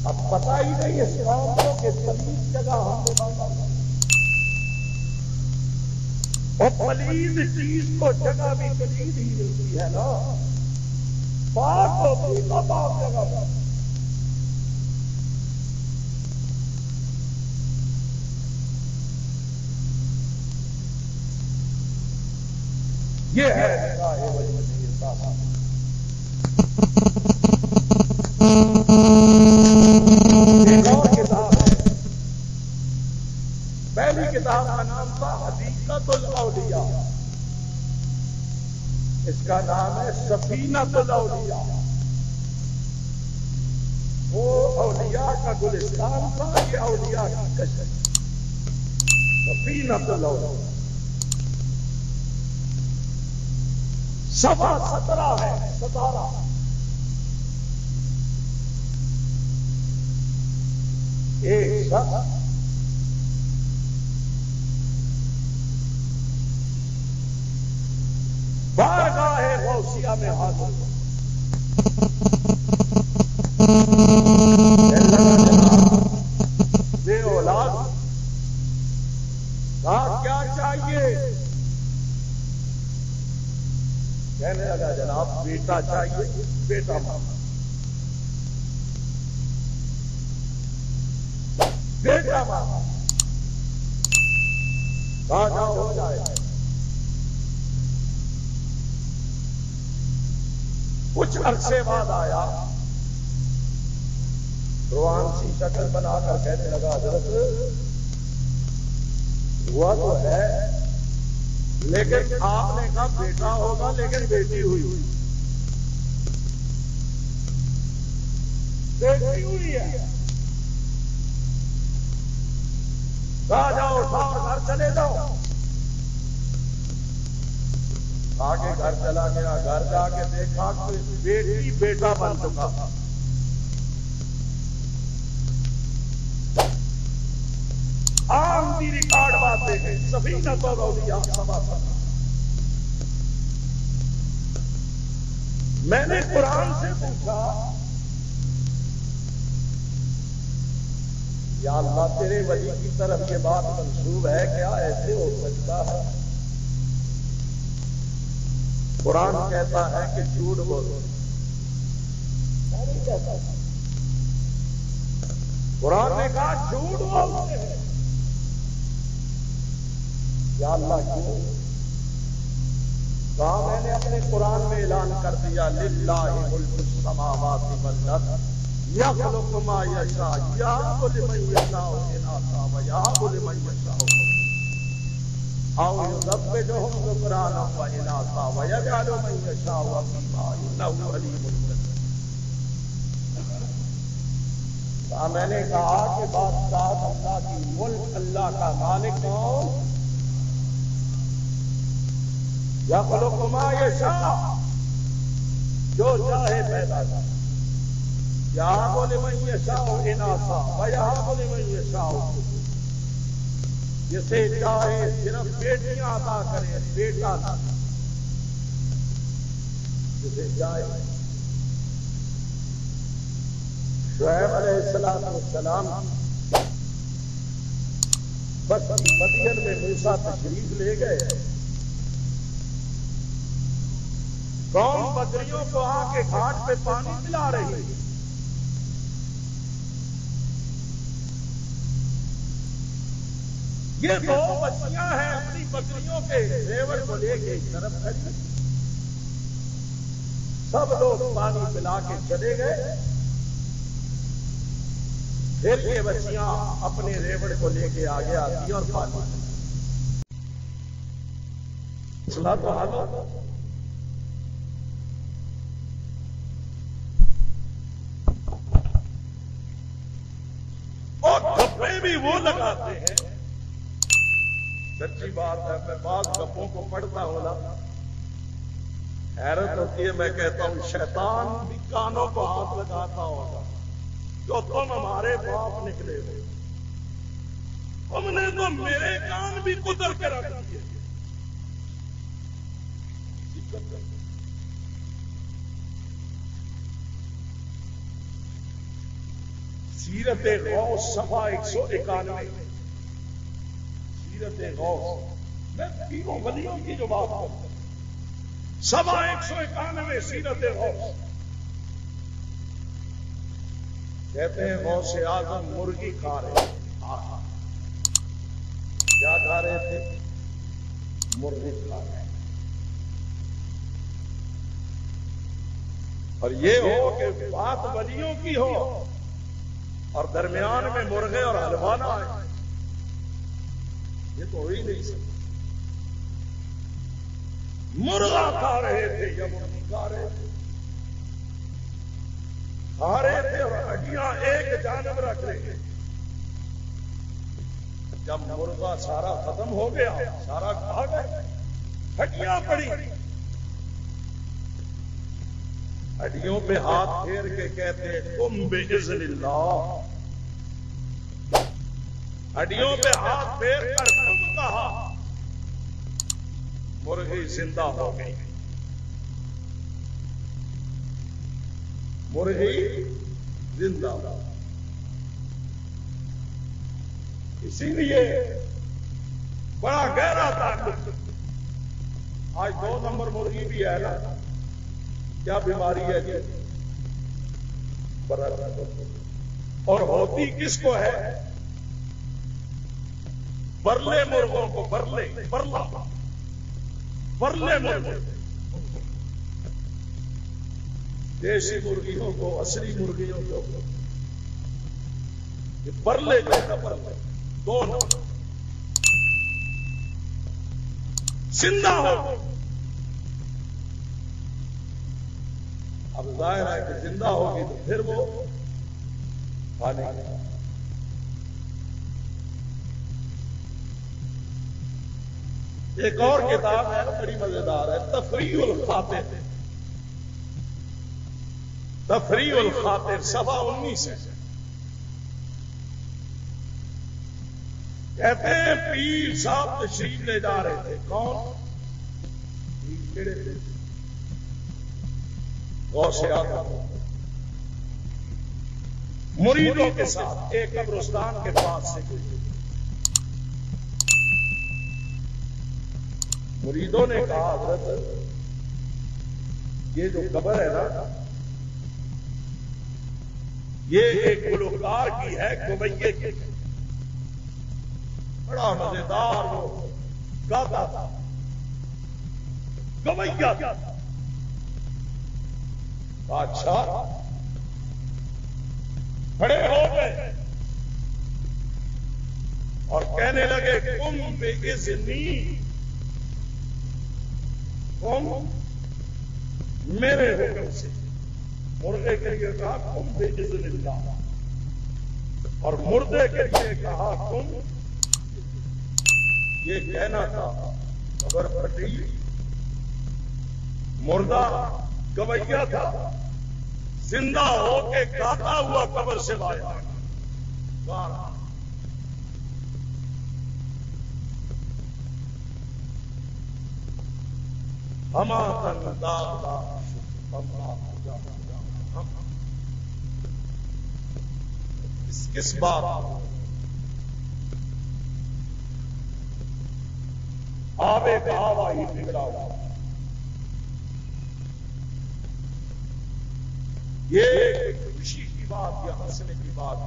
اب پتا ہی نہیں اس قوم کو کہ پلیز جگہ ہم نے باندھا اور پلیز چیز کو جگہ بھی پلیز ہی ملتی ہے نا. پاک ہوتی تو پاک جگہ پر. یہ ہے ایک اور کتاب ہے. پہلی کتاب کا نام تھا حدیقت الاولیاء. اس کا نام ہے سفینۃ الاولیاء. وہ اولیاء کا گلستان تھا. یہ اولیاء کی کشش. سفینۃ الاولیاء 17 ہے. 17 ایک شخص بارگاہ غوثیہ میں حاضر بے اولاد کہا کیا چاہیے؟ کہنے لگا جناب بیٹا چاہیے. بیٹا مانگا. بیٹا مانگا. کہا جاؤ ہو جائے. کچھ عرصے بعد آیا. روحان سی شکل بنا کر کہنے لگا حضرت ہوا تو ہے لیکن آپ نے کہا بیٹا ہوگا لیکن بیٹی ہوئی. بیٹی ہوئی ہے. کہا جاؤ اٹھاؤ گھر چلے جاؤ. آگے گھر چلا گیا. گھر جا کے دیکھا کہ بیٹی بیٹا بن چکا. عام دی ریکارڈ باتیں ہیں. سفینۃ الاولیاء 17. میں نے قرآن سے پوچھا یا اللہ تیرے ولی کی طرف یہ بات منسوب ہے کیا؟ ایسے ہو سکتا ہے؟ قرآن کہتا ہے کہ جھوٹ بولو. قرآن نے کہا جھوٹ بولتے ہیں. یا اللہ کیوں؟ کہا میں نے اپنے قرآن میں اعلان کر دیا للہ ملک السماوات والارض یخلق ما یشاء یہب لمن یشاء اناثا ویہب لمن یشاء او یزوجہم ذکرانا واناثا ویجعل من یشاء عقیما انہ علیم قدیر. میں نے کہا کہ بادشاہ اللہ کی ملک اللہ کا مالک کون؟ یخلق ما یشاء جو چاہے پیدا کر. یہب لمن یشاء اناثا ویہب لمن یشاء جسے چاہے صرف بیٹیاں عطا کرے بیٹا نہ. جسے چاہے. شعیب علیہ السلام بس مدین میں موسیٰ تشریف لے گئے. قوم بکریوں کو آ کے گھاٹ پہ پانی پلا رہی. یہ 2 بچیاں ہیں اپنی بکریوں کے زیور کو لے کے ایک طرف کھڑی. سب لوگ پانی پلا کے چلے گئے. پھر یہ بچیاں اپنے ریوڑ کو لے کے آگے آتی اور پانی چلا تو حالو. اور گپے بھی وہ لگاتے ہیں. سچی بات ہے میں بعض گپوں کو پڑھتا ہوں نا حیرت ہوتی ہے. میں کہتا ہوں شیطان بھی کانوں کو ہاتھ لگاتا ہوگا جو تم ہمارے باپ نکلے ہو. تم نے تو میرے کان بھی قدر کے رکھ دیے. سیرت غوث صفحہ 191. سیرت غوث میں تینوں ولیوں کی جو بات کرتا ہوں، صفحہ 191 سیرت غوث. کہتے ہیں غوث اعظم مرغی کھا رہے تھے. کیا کھا رہے تھے؟ مرغی کھا رہے. اور یہ ہو کہ بات ولیوں کی ہو اور درمیان میں مرغے اور حلوہ نہ آئے، یہ تو ہو ہی نہیں سکتا. مرغا کھا رہے تھے یا مرغی کھا رہے تھے؟ کھا رہے تھے اور ہڈیاں ایک جانب رکھ رہے تھے. جب مرغا سارا ختم ہو گیا، سارا کھا گئے، ہڈیاں پڑی. ہڈیوں پہ ہاتھ پھیر کے کہتے ہیں قم باذن اللہ. ہڈیوں پہ ہاتھ پھیر کر تم کہا، مرغی زندہ ہو گئی. مرغی زندہ ہو. اسی لیے بڑا گہرا تعلق. آج 2 نمبر مرغی بھی ہے نا، کیا بیماری ہے جی؟ اور ہوتی کس کو ہے؟ برلے مرغوں کو. برلے مرغے دیسی مرغیوں کو، اصلی مرغیوں کو یہ برلے جو برلے دونوں زندہ ہو. اب ظاہر ہے کہ زندہ ہوگی تو پھر وہ کھانے کا. ایک اور کتاب ہے بڑی مزیدار ہے، تفریح الخاطر. تفریح الخاطر صفحہ 19 ہے. کہتے ہیں پیر صاحب تشریف لے جا رہے تھے. کون؟ غوث اعظم مریدوں کے ساتھ ایک قبرستان کے پاس سے گزرے. مریدوں نے کہا حضرت یہ جو قبر ہے نا، یہ ایک گلوکار کی ہے، گویے کی. بڑا مزیدار وہ گاتا تھا، گویا تھا. بادشاہ کھڑے ہو گئے اور کہنے لگے قم باذنی، قم میرے حکم سے. مرغے کے لیے کہا قم باذن اللہ، اور مردے کے لیے کہا قم. یہ کہنا تھا خبر پھٹی. مردہ گویا تھا، زندہ ہو کے گاتا ہوا قبر سے باہر آیا. کس بات آبے کا آوا ہی بگڑا ہوا. یہ خوشی کی بات یا ہنسنے کی بات،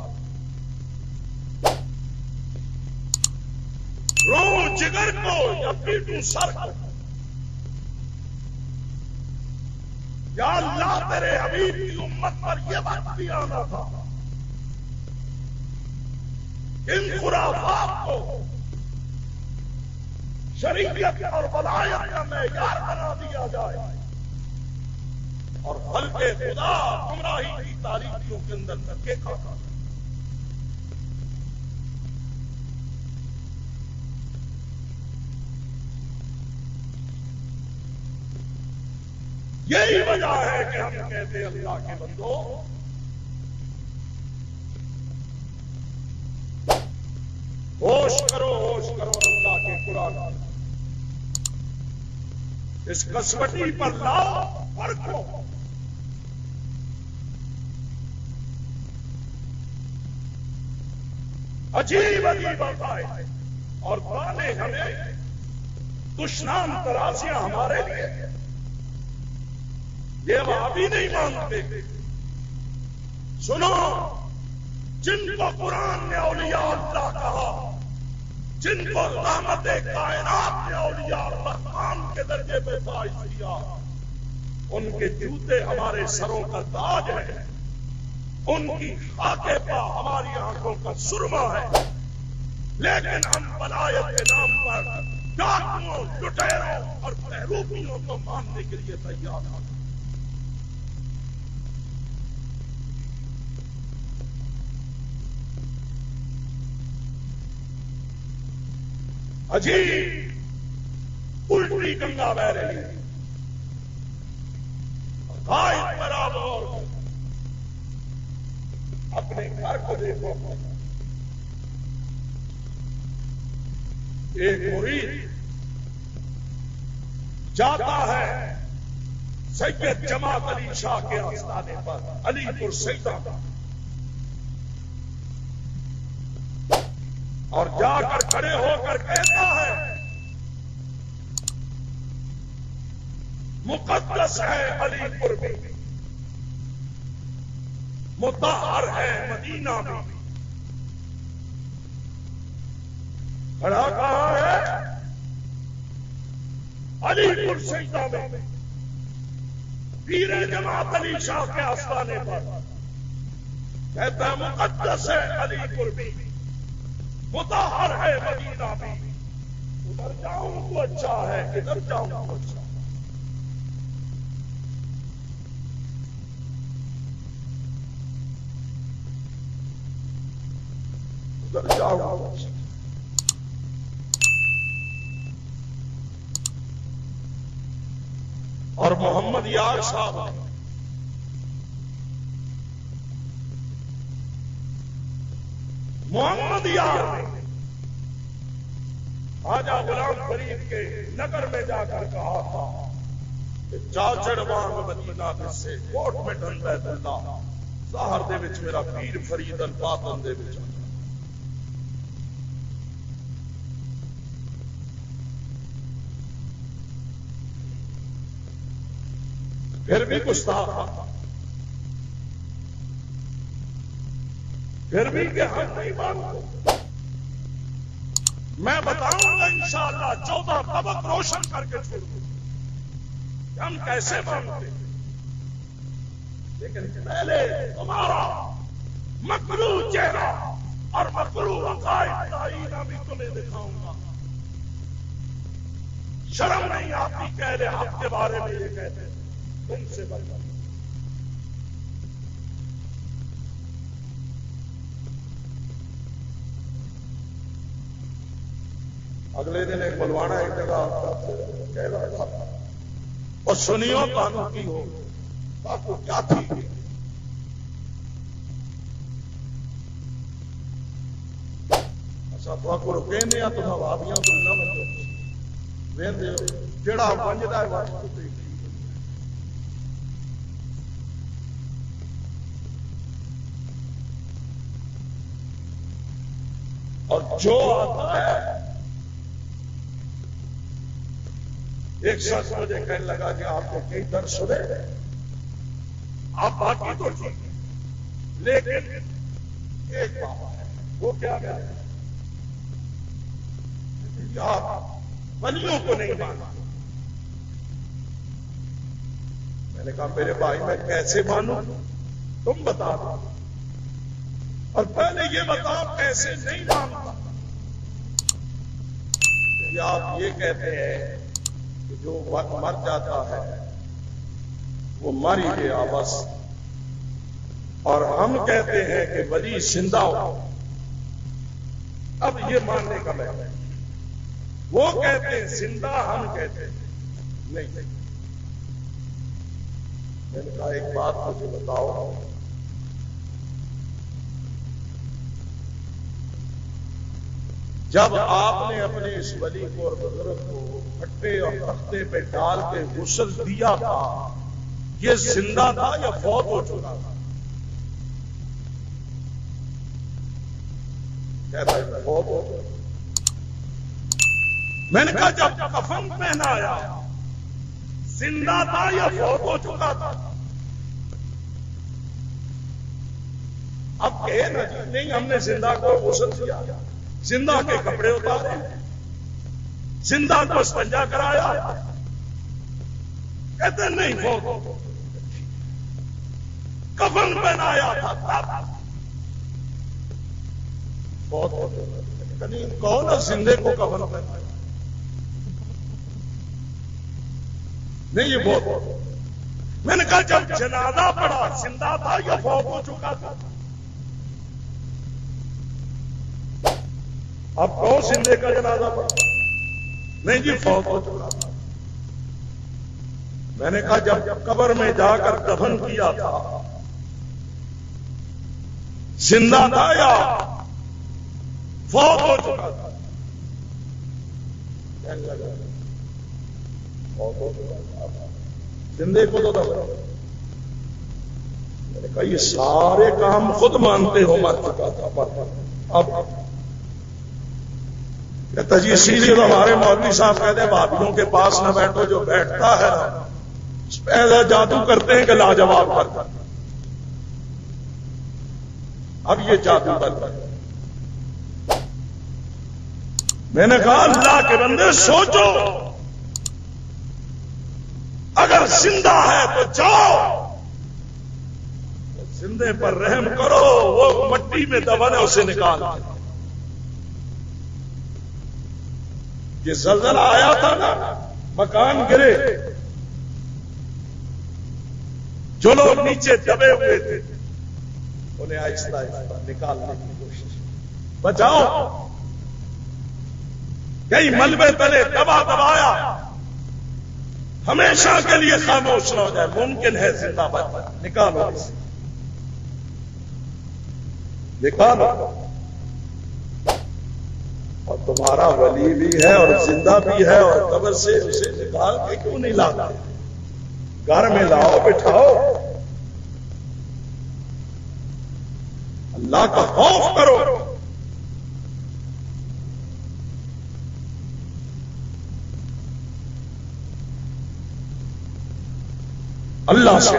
رو جگر کو یا پیٹوں سر کو. یا اللہ تیرے حبیب کی امت پر یہ وقت بھی آنا تھا، ان خرافات کو شریعت اور ولایت کا معیار بنا دیا جائے اور خلق خدا گمراہی کی تاریخیوں کے اندر دھکے کھاتا. یہی وجہ ہے کہ ہم کہتے ہیں اللہ کے بندو ہوش کرو، ہوش کرو. اللہ کے قرآن اس کسوٹی پر لاؤ پرکھو. عجیب عجیب باتیں اور گانے ہمیں دشنام ترازیاں ہمارے لیے یہ وہابی نہیں مانتے. سنو، جن کو قرآن نے اولیاء اللہ کہا، جن کو رحمت کائنات نے اولیاء الرحمان کے درجے پہ فائز کیا، ان کے جوتے ہمارے سروں کا تاج ہے، ان کی خاکے پا ہماری آنکھوں کا سرما ہے. لیکن ہم ولایت کے نام پر ڈاکوؤں، لٹیروں اور بہروپیوں کو ماننے کے لیے تیار ہیں. عجیب الٹی گنگا بہ رہی ہے. غائب برابر اپنے گھر کو دیکھو. ایک مرید جاتا ہے سید جماعت علی شاہ کے آستانے پر علی پور سیدہ، اور جا کر کھڑے ہو کر کہتا ہے مقدس ہے علی پور بھی، مطہر ہے مدینہ بھی. کھڑا کہاں ہے؟ علی پور سیدہ میں، پیر جماعت علی شاہ کے آستانے پر. کہتا ہے مقدس ہے علی پور بھی، مطہر ہے مدینہ بھی. ادھر جاؤں تو اچھا ہے، ادھر جاؤں تو اچھا ہے. ادھر جاؤں تو اچھا. اور محمد یار صاحب محمد یار خواجہ غلام فرید کے نگر میں جا کر کہا تھا کہ چاچڑ وانگ مدینہ سے کوٹ میں ڈن بیت اللہ ظاہر دے وچ میرا پیر فرید الباطن دے وچ. پھر بھی گستاخ، پھر بھی کہ ہم نہیں مانتے. میں بتاؤں گا انشاءاللہ 14 طبق روشن کر کے چھوڑوں کہ ہم کیسے مانتے. لیکن پہلے تمہارا مکروہ چہرہ اور مکروہ عقائد کا آئینہ بھی تمہیں دکھاؤں گا. شرم نہیں آتی کہہ رہے آپ کے بارے میں یہ کہتے تم سے بچا. اگلے دن ایک بلوانا ایک جگہ کہہ رہا تھا اور سنیو کانوں کی ہو آپ کیا تھی. اچھا تو آپ کو روکے نہیں تم آبادیاں تو نہ بچو جڑا بنجدا ہے واسطے. اور جو آتا ہے ایک شخص مجھے کہنے لگا کہ آپ کو کئی درد سنے آپ باقی تو ٹھیک ہے لیکن ایک بات ہے وہ کیا ہے آپ ولیوں کو نہیں مانا. میں نے کہا میرے بھائی میں کیسے مانوں تم بتا دو اور پہلے یہ بتاؤ کیسے نہیں مانتا. آپ یہ کہتے ہیں کہ جو وقت مر جاتا ہے وہ مر ہی گیا بس، اور ہم کہتے ہیں کہ ولی زندہ ہو. اب یہ ماننے کا میں وہ کہتے ہیں زندہ، ہم کہتے ہیں نہیں. میں نے کہا ایک بات مجھے بتاؤ، جب آپ نے اپنے اس ولی کو اور بزرگ کو پھٹے اور تختے پہ ڈال کے غسل دیا تھا، یہ زندہ تھا یا فوت ہو چکا تھا؟ کہتا ہے فوت ہو چکا۔ میں نے کہا جب کفن پہنایا زندہ تھا یا فوت ہو چکا تھا؟ اب کہے نا جی نہیں ہم نے زندہ کو غسل دیا، زندہ کے کپڑے اتارے، زندہ کو استنجا کرایا، کہتے نہیں فوت ہو، کفن پہنایا تھا تب بہت کون ہے زندے کو کفن پہنایا؟ نہیں یہ بہت۔ میں نے کہا جب جنازہ پڑا زندہ تھا یا فوت ہو چکا تھا؟ اب کون زندے کا جنازہ پڑا؟ نہیں جی فوت ہو چکا تھا۔ میں نے کہا جب قبر میں جا کر دفن کیا تھا زندہ تھا یا فوت ہو چکا تھا؟ فوت ہو چکا تھا، زندے کو تو دفن۔ میں نے کہا یہ سارے کام خود مانتے ہو مر چکا تھا، اب کہتا جی اسی لیے تو ہمارے مولوی صاحب کہتے ہیں بھابھیوں کے پاس نہ بیٹھو، جو بیٹھتا ہے اس پہ ایسا جادو کرتے ہیں کہ لاجواب کرتا۔ اب یہ جادو کرتا ہے۔ میں نے کہا اللہ کے بندے سوچو، اگر زندہ ہے تو جاؤ زندے پر رحم کرو، وہ مٹی میں دفن ہے اسے نکال دو۔ یہ زلزلہ آیا تھا نا، مکان گرے، جو لوگ نیچے دبے ہوئے تھے انہیں آہستہ آہستہ نکالنے کی کوشش، بچاؤ۔ کئی ملبے تلے دبایا، ہمیشہ کے لیے خاموش نہ ہو جائے، ممکن ہے زندہ بچ، نکالو اسے، نکالو۔ اور تمہارا ولی بھی ہے اور زندہ بھی ہے، اور قبر سے اسے نکال کے کیوں نہیں لاتے؟ گھر میں لاؤ، بٹھاؤ، اللہ کا خوف کرو۔ اللہ سے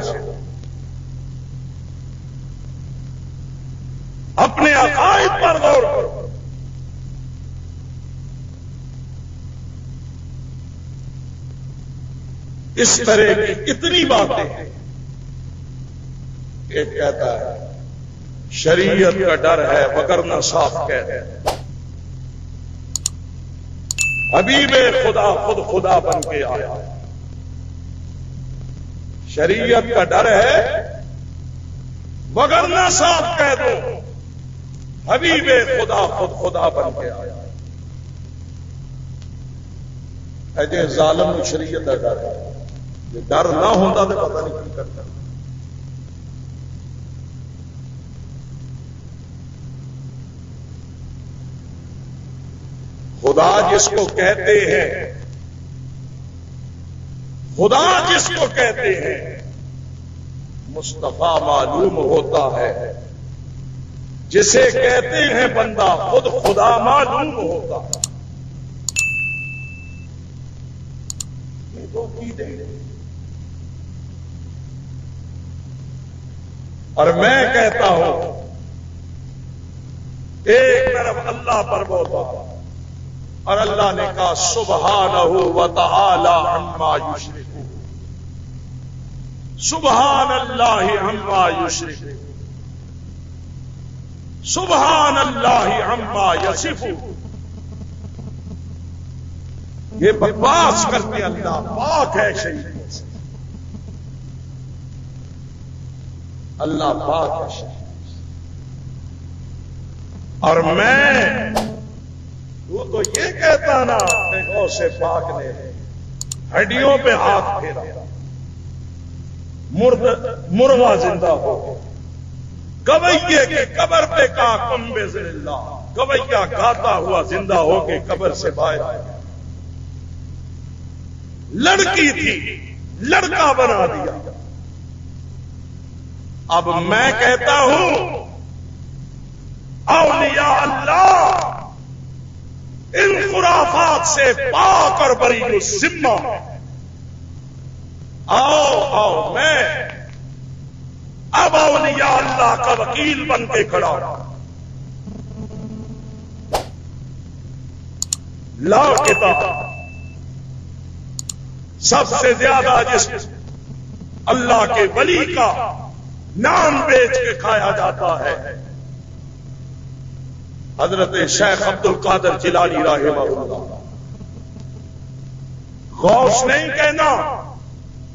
اپنے عقائد پر غور کرو۔ اس طرح کی کتنی باتیں ہیں۔ ایک کہتا ہے شریعت کا ڈر ہے وگرنہ صاف کہتے ہیں، حبیب خدا خود خدا بن کے آیا۔ شریعت کا ڈر ہے وگرنہ صاف کہہ دو، حبیب خدا خود خدا بن کے آیا۔ ایجے ظالم شریعت کا ڈر ہے، یہ ڈر نہ ہوتا تو پتہ نہیں کی کرتا۔ خدا جس کو کہتے ہیں، خدا جس کو کہتے ہیں مصطفیٰ معلوم ہوتا ہے، جسے کہتے ہیں بندہ خود خدا معلوم ہوتا ہے۔ یہ تو عقیدے ہیں۔ اور میں کہتا ہوں ایک طرف اللہ پر بولا اور اللہ نے کہا سبحانہ و تعالی عما یشرکون، سبحان اللہ عما یشرکون، سبحان اللہ عما یصفون۔ یہ بکواس کرتے اللہ پاک ہے شریعت سے، اللہ پاک ہے شریعت سے۔ اور میں وہ تو یہ کہتا نا کہ غوث پاک نے ہڈیوں پہ ہاتھ پھیرا، مرغا زندہ ہو گیا، گویے کی قبر پہ کا کم بزن اللہ، گویا گاتا ہوا زندہ ہو کے قبر سے باہر آیا. لڑکی تھی لڑکا بنا دیا. اب میں کہتا ہوں اولیاء اللہ ان خرافات سے پاک اور بری الذمہ. آؤ میں اب اولیاء اللہ کا وکیل بن کے کھڑا ہوں. لا کتاب سب سے زیادہ جس اللہ کے ولی کا نام بیچ کے کھایا جاتا ہے حضرت شیخ عبد القادر جیلانی رحمہ اللہ. غوث نہیں کہنا.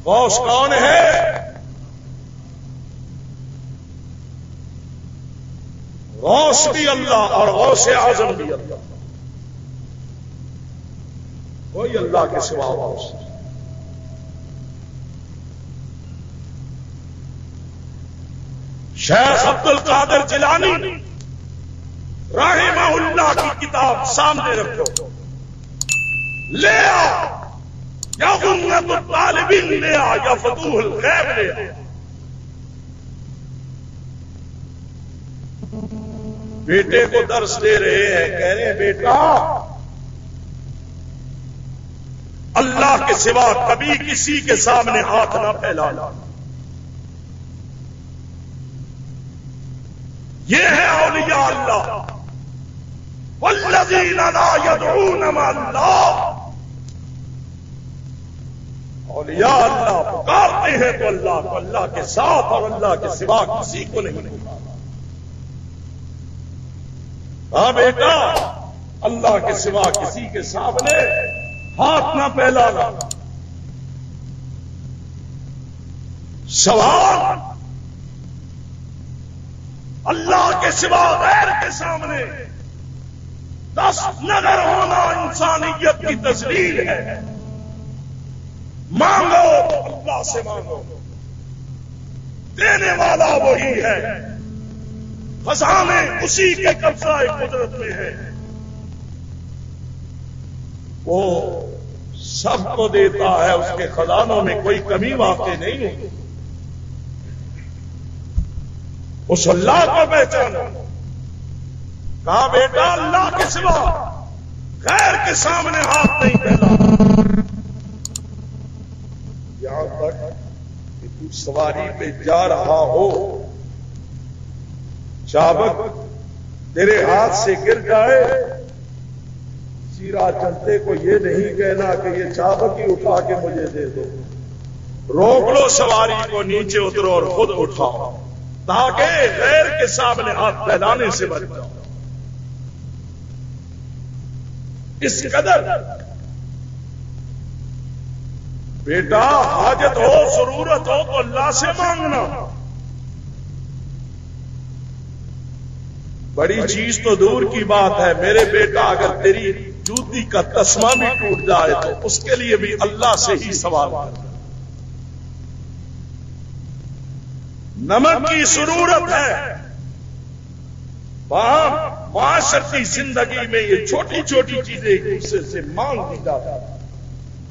غوث کون ہے؟ غوث بھی اللہ اور غوث اعظم بھی اللہ. کوئی اللہ کے سوا غوث. شیخ عبد القادر جیلانی رحمہ اللہ کی کتاب سامنے رکھو. لے آ یا غنیت الطالبین لے آ یا فتوح الغیب لے آ. بیٹے کو درس دے رہے ہیں. کہہ رہے ہیں بیٹا اللہ کے سوا کبھی کسی کے سامنے ہاتھ نہ پھیلانا. یہ ہے اولیاء اللہ. والذین لا يدعون مع اللہ. اولیاء اللہ پکارتے ہیں تو اللہ کو اللہ کے ساتھ اور اللہ کے سوا کسی کو نہیں پکارنا. ہاں بیٹا اللہ کے سوا کسی کے سامنے ہاتھ نہ پھیلانا. سوال اللہ کے سوا غیر کے سامنے دست نظر ہونا انسانیت کی تذلیل ہے. مانگو اللہ سے مانگو. دینے والا وہی ہے. خزانے اسی کے قبضہ قدرت میں ہے. وہ سب کو دیتا ہے. اس کے خزانوں میں کوئی کمی واقع نہیں ہوتی. اس اللہ کو پہچانو. کہا بیٹا اللہ کے سوا غیر کے سامنے ہاتھ نہیں پھیلانا. یہاں تک کہ تو سواری پہ جا رہا ہو چابک تیرے ہاتھ سے گر جائے سیرا چلتے کو یہ نہیں کہنا کہ یہ چابک ہی اٹھا کے مجھے دے دو. روک لو سواری کو, نیچے اترو اور خود اٹھاؤ تاکہ غیر کے سامنے ہاتھ پھیلانے سے بچ جاؤ. اس قدر بیٹا حاجت ہو ضرورت ہو تو اللہ سے مانگنا. بڑی چیز تو دور کی بات ہے میرے بیٹا. اگر تیری جوتی کا تسمہ بھی ٹوٹ جائے تو اس کے لیے بھی اللہ سے ہی سوال کرنا. نمک کی ضرورت ہے. وہاں معاشرتی زندگی میں یہ چھوٹی چھوٹی چیزیں ایک دوسرے سے مانگ دی جاتی ہیں.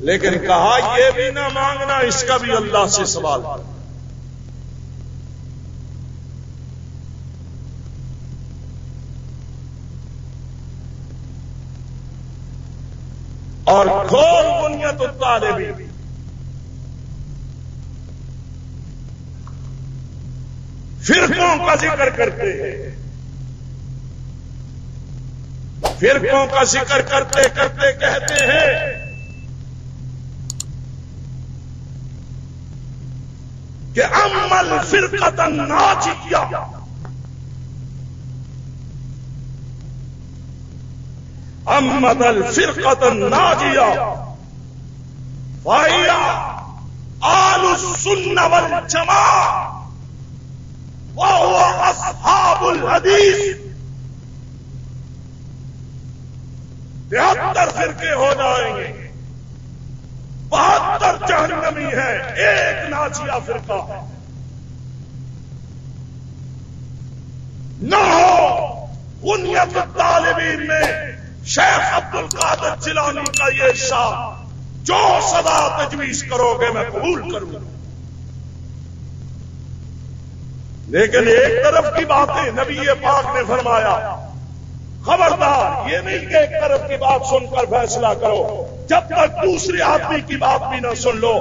لیکن کہا یہ بھی نہ مانگنا, اس کا بھی اللہ سے سوال کرنا. اور کھول بنیت الطالبین. فرقوں کا ذکر کرتے ہیں. فرقوں کا ذکر کرتے کرتے کہتے ہیں کہ امل فرقۃ الناجیہ امد الفرقۃ الناجیہ فہی آل السنہ والجماعہ وہو اصحاب الحدیث. 73 فرقے ہو جائیں گے, 72 جہنمی ہے, ایک ناجیہ فرقہ ہے. نہ ہو بنیت الطالبین القادر جیلانی کا یہ ارشاد، جو سزا تجویز کرو گے میں قبول کروں گا. لیکن ایک طرف کی باتیں نبی پاک نے فرمایا، خبردار یہ نہیں کہ ایک طرف کی بات سن کر فیصلہ کرو، جب تک دوسرے آدمی کی بات بھی نہ سن لو،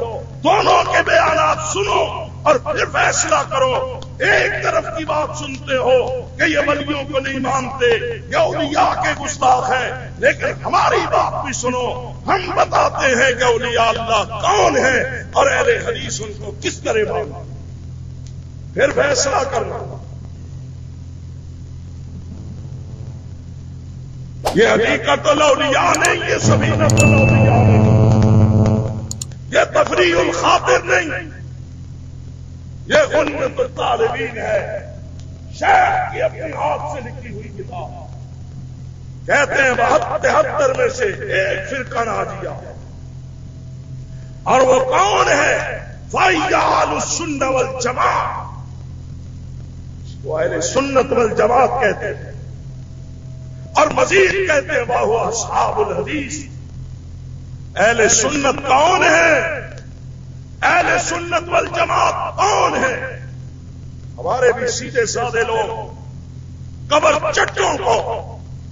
دونوں کے بیانات سنو اور پھر فیصلہ کرو. ایک طرف کی بات سنتے ہو کہ یہ ولیوں کو نہیں مانتے، یہ اولیاء کے گستاخ ہیں، لیکن ہماری بات بھی سنو، ہم بتاتے ہیں کہ اولیاء اللہ کون ہیں اور اہل حدیث ان کو کس طرح مانتے، پھر فیصلہ کرنا. یہ حقیقت الاولیاء نہیں، یہ سبیلۃ الاولیاء نہیں، یہ تفریح الخاطر نہیں، یہ غنیمت الطالبین ہے، شیخ کی اپنے ہاتھ سے لکھی ہوئی کتاب. کہتے ہیں 72 میں سے ایک فرقہ ناجیہ، اور وہ کون ہے؟ فَإِيَّ السُنَّةِ وَالْجَمَاعَةِ، وہ اہل سنت والجماعت کہتے ہیں. اور مزید کہتے ہیں وہ اصحاب الحدیث. اہل سنت کون ہے؟ اہل سنت والجماعت کون ہے؟ ہمارے بھی سیدھے سادے لوگ قبر چٹوں کو،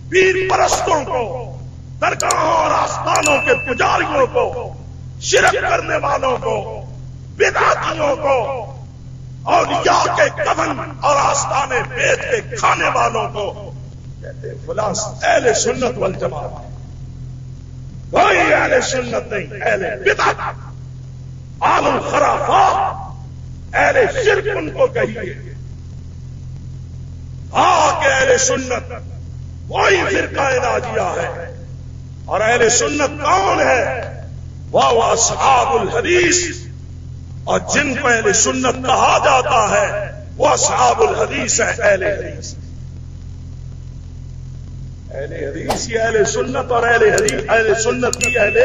پیر پرستوں کو، درگاہوں اور آستانوں کے پجاریوں کو، شرک کرنے والوں کو، بدعتیوں کو، اولیاء کے کفن اور آستانے بیچ کے کھانے والوں کو کہتے ہیں فلاں اہل سنت والجماعت. کوئی اہل سنت نہیں، اہل بدعت، اہل الخرافات، اہل شرک ان کو کہیے. کہ اہل سنت وہی فرقہ ناجیہ ہے. اور اہل سنت کون ہے؟ وہ اصحاب الحدیث. اور جن کو اہل سنت کہا جاتا ہے وہ اصحاب الحدیث ہے، اہل حدیث. اہل حدیث یہ اہل سنت، اور اہل حدیث اہل سنت کی اہل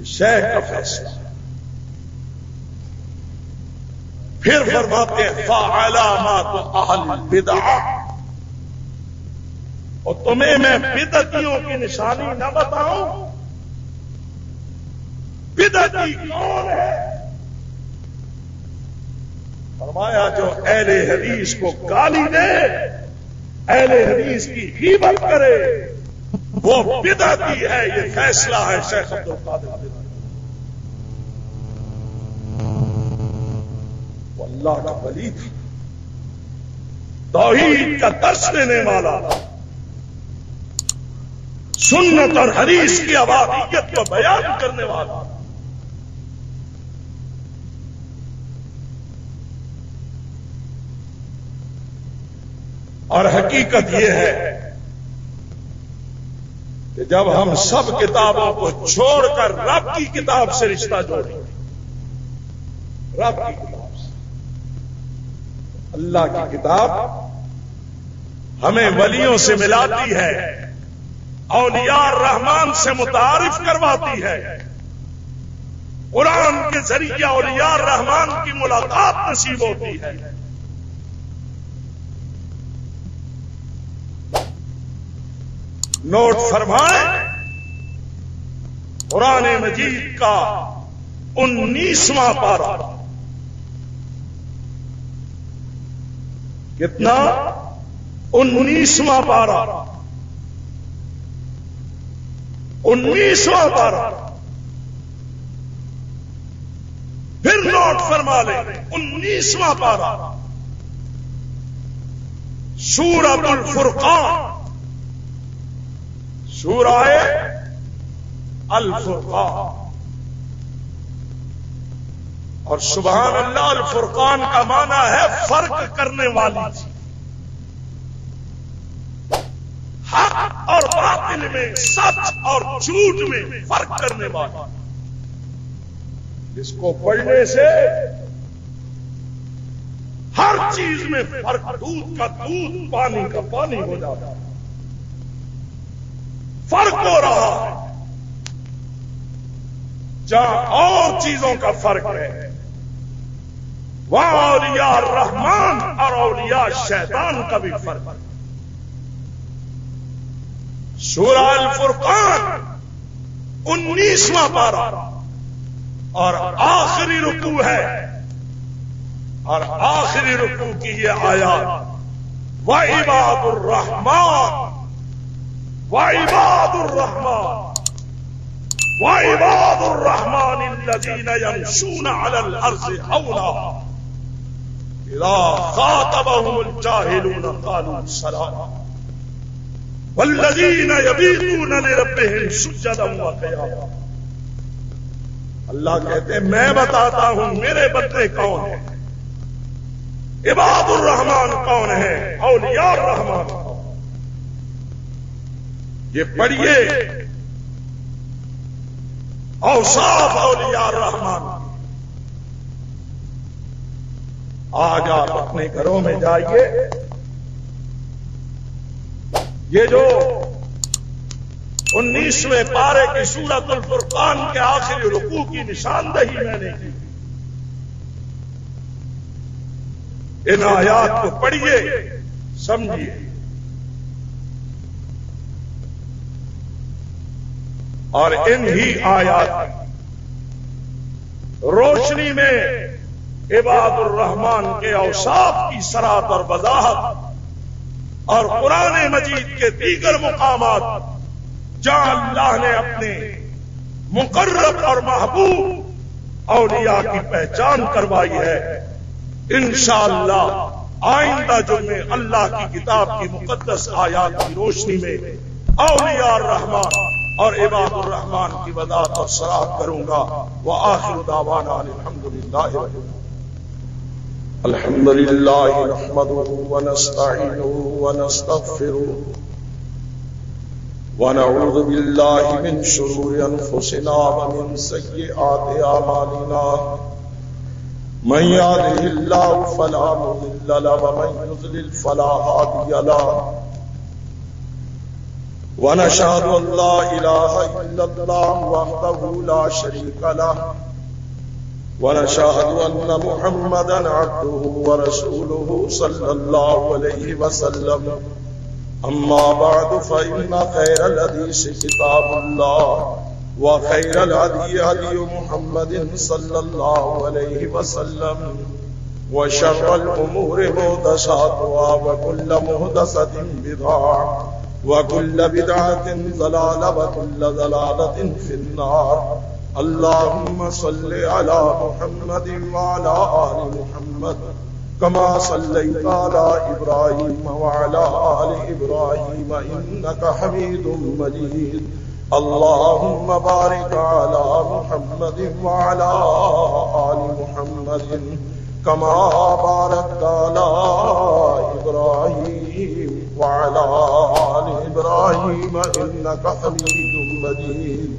شیخ کا فیصلہ. پھر فرماتے ہیں فعلامات اہل البدع، اور تمہیں میں بدعتیوں کی نشانی نہ بتاؤں؟ بدعتی کون ہے؟ فرمایا جو اہل حدیث کو گالی دے، اہل حدیث کی غیبت کرے، وہ بدعتی ہے. یہ فیصلہ ہے شیخ عبد القادر. وہ اللہ کا ولی تھا، توحید کا درس دینے والا، سنت اور حدیث کی ابادیت کو بیان کرنے والا. اور حقیقت یہ ہے کہ جب ہم سب کتابوں کو چھوڑ کر رب کی کتاب سے رشتہ جوڑیں گے، رب کی کتاب سے، اللہ کی کتاب ہمیں ولیوں سے ملاتی ہے، اولیاء الرحمان سے متعارف کرواتی ہے. قرآن کے ذریعے اولیاء الرحمان کی ملاقات نصیب ہوتی ہے. نوٹ فرمائیں، قرآن مجید کا 19واں پارہ، کتنا؟ 19واں پارہ، 19واں پارہ. پھر نوٹ فرما لیں 19واں پارہ، سورۃ الفرقان، سورہ الفرقان. اور سبحان اللہ، الفرقان کا معنی ہے فرق کرنے والی چیز، حق اور باطل میں، سچ اور جھوٹ میں فرق کرنے والا. اس کو پڑھنے سے ہر چیز میں فرق، دودھ کا دودھ، پانی کا پانی ہو جاتا ہے. فرق ہو رہا ہے جہاں اور چیزوں کا فرق ہے، وہاں اولیاء الرحمان اور اولیاء شیطان کا بھی فرق ہے. سورہ الفرقان 19واں پارہ اور آخری رکوع ہے، اور آخری رکوع کی یہ آیات وَعِبَادُ الرَّحْمَنِ وَعِبَادُ الرَّحْمَنِ وَعِبَادُ الرَّحْمَنِ الَّذِينَ يَمْشُونَ عَلَى الْأَرْضِ هَوْنًا إِذَا خَاطَبَهُمُ الْجَاهِلُونَ قَالُوا سَلَامًا وَالَّذِينَ يَبِيتُونَ لِرَبِّهِمْ سُجَّدًا وَقِيَامًا۔ اللہ کہتے ہیں میں بتاتا ہوں میرے بندے کون ہیں، عباد الرحمن کون ہے، اولیاء الرحمن۔ یہ پڑھیے اوصاف اولیاء الرحمن۔ آج آپ اپنے گھروں میں جائیے، یہ جو 19ویں پارے کی سورۃ الفرقان کے آخری رکوع کی نشاندہی میں نے کی، ان آیات کو پڑھیے، سمجھیے، اور ان ہی آیات روشنی میں عباد الرحمن کے اوصاف کی صراحت اور وضاحت، اور قرآن مجید کے دیگر مقامات جہاں اللہ نے اپنے مقرب اور محبوب اولیاء کی پہچان کروائی ہے، انشاءاللہ آئندہ جمعے اللہ کی کتاب کی مقدس آیات کی روشنی میں اولیاء الرحمن اور عباد الرحمن کی وضاحت اور صراحت کروں گا۔ وآخر دعوانا الحمدللہ الحمد للہ نحمده ونستعینه ونستغفره ونعوذ باللہ من شرور انفسنا ومن سیئات اعمالنا، من يهده الله فلا مضل له ومن يضلل فلا هادي له، ونشهد ان لا اله الا الله وحده لا شريك له، ونشهد أن محمدا عبده ورسوله صلى الله عليه وسلم، أما بعد فإن خير الحديث كتاب الله وخير الهدي هدي محمد صلى الله عليه وسلم، وشر الأمور محدثاتها وكل محدثة بدعة وكل بدعة ضلالة وكل ضلالة في النار۔ اللهم صل على محمد وعلى آل محمد كما صليت على إبراهيم وعلى آل إبراهيم إنك حميد مجيد۔ اللهم بارك على محمد وعلى آل محمد كما باركت على إبراهيم وعلى آل إبراهيم إنك حميد مجيد۔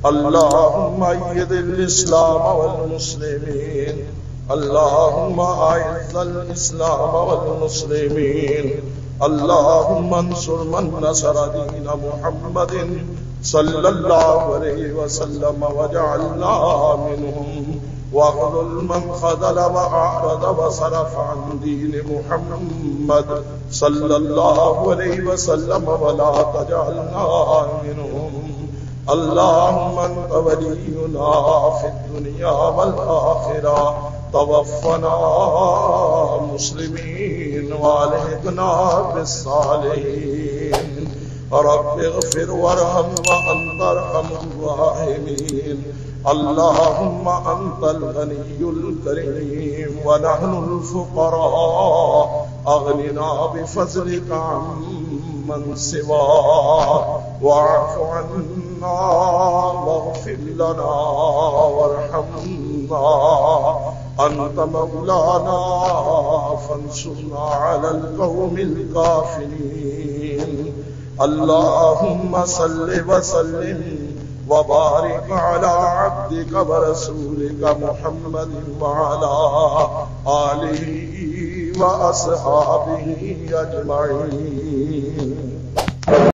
اللهم أيد الإسلام والمسلمين، اللهم أعز الإسلام والمسلمين، اللهم انصر من نصر دين محمد صلى الله عليه وسلم واجعلنا منهم، واخذل من خذل وأعرض وصرف عن دين محمد صلى الله عليه وسلم ولا تجعلنا منهم۔ اللهم انت ولينا في الدنيا والآخرة، توفنا مسلمين والحقنا بالصالحين، رب اغفر وارحم وانت ارحم الراحمين۔ اللهم انت الغني الكريم ونحن الفقراء، اغننا بفضلك عمن سواك، واعف عنا واغفر لنا وارحمنا، انت مولانا فانصرنا على القوم الكافرين۔ اللهم صل وسلم وبارك على عبدك ورسولك محمد وعلى آله وأصحابه أجمعين۔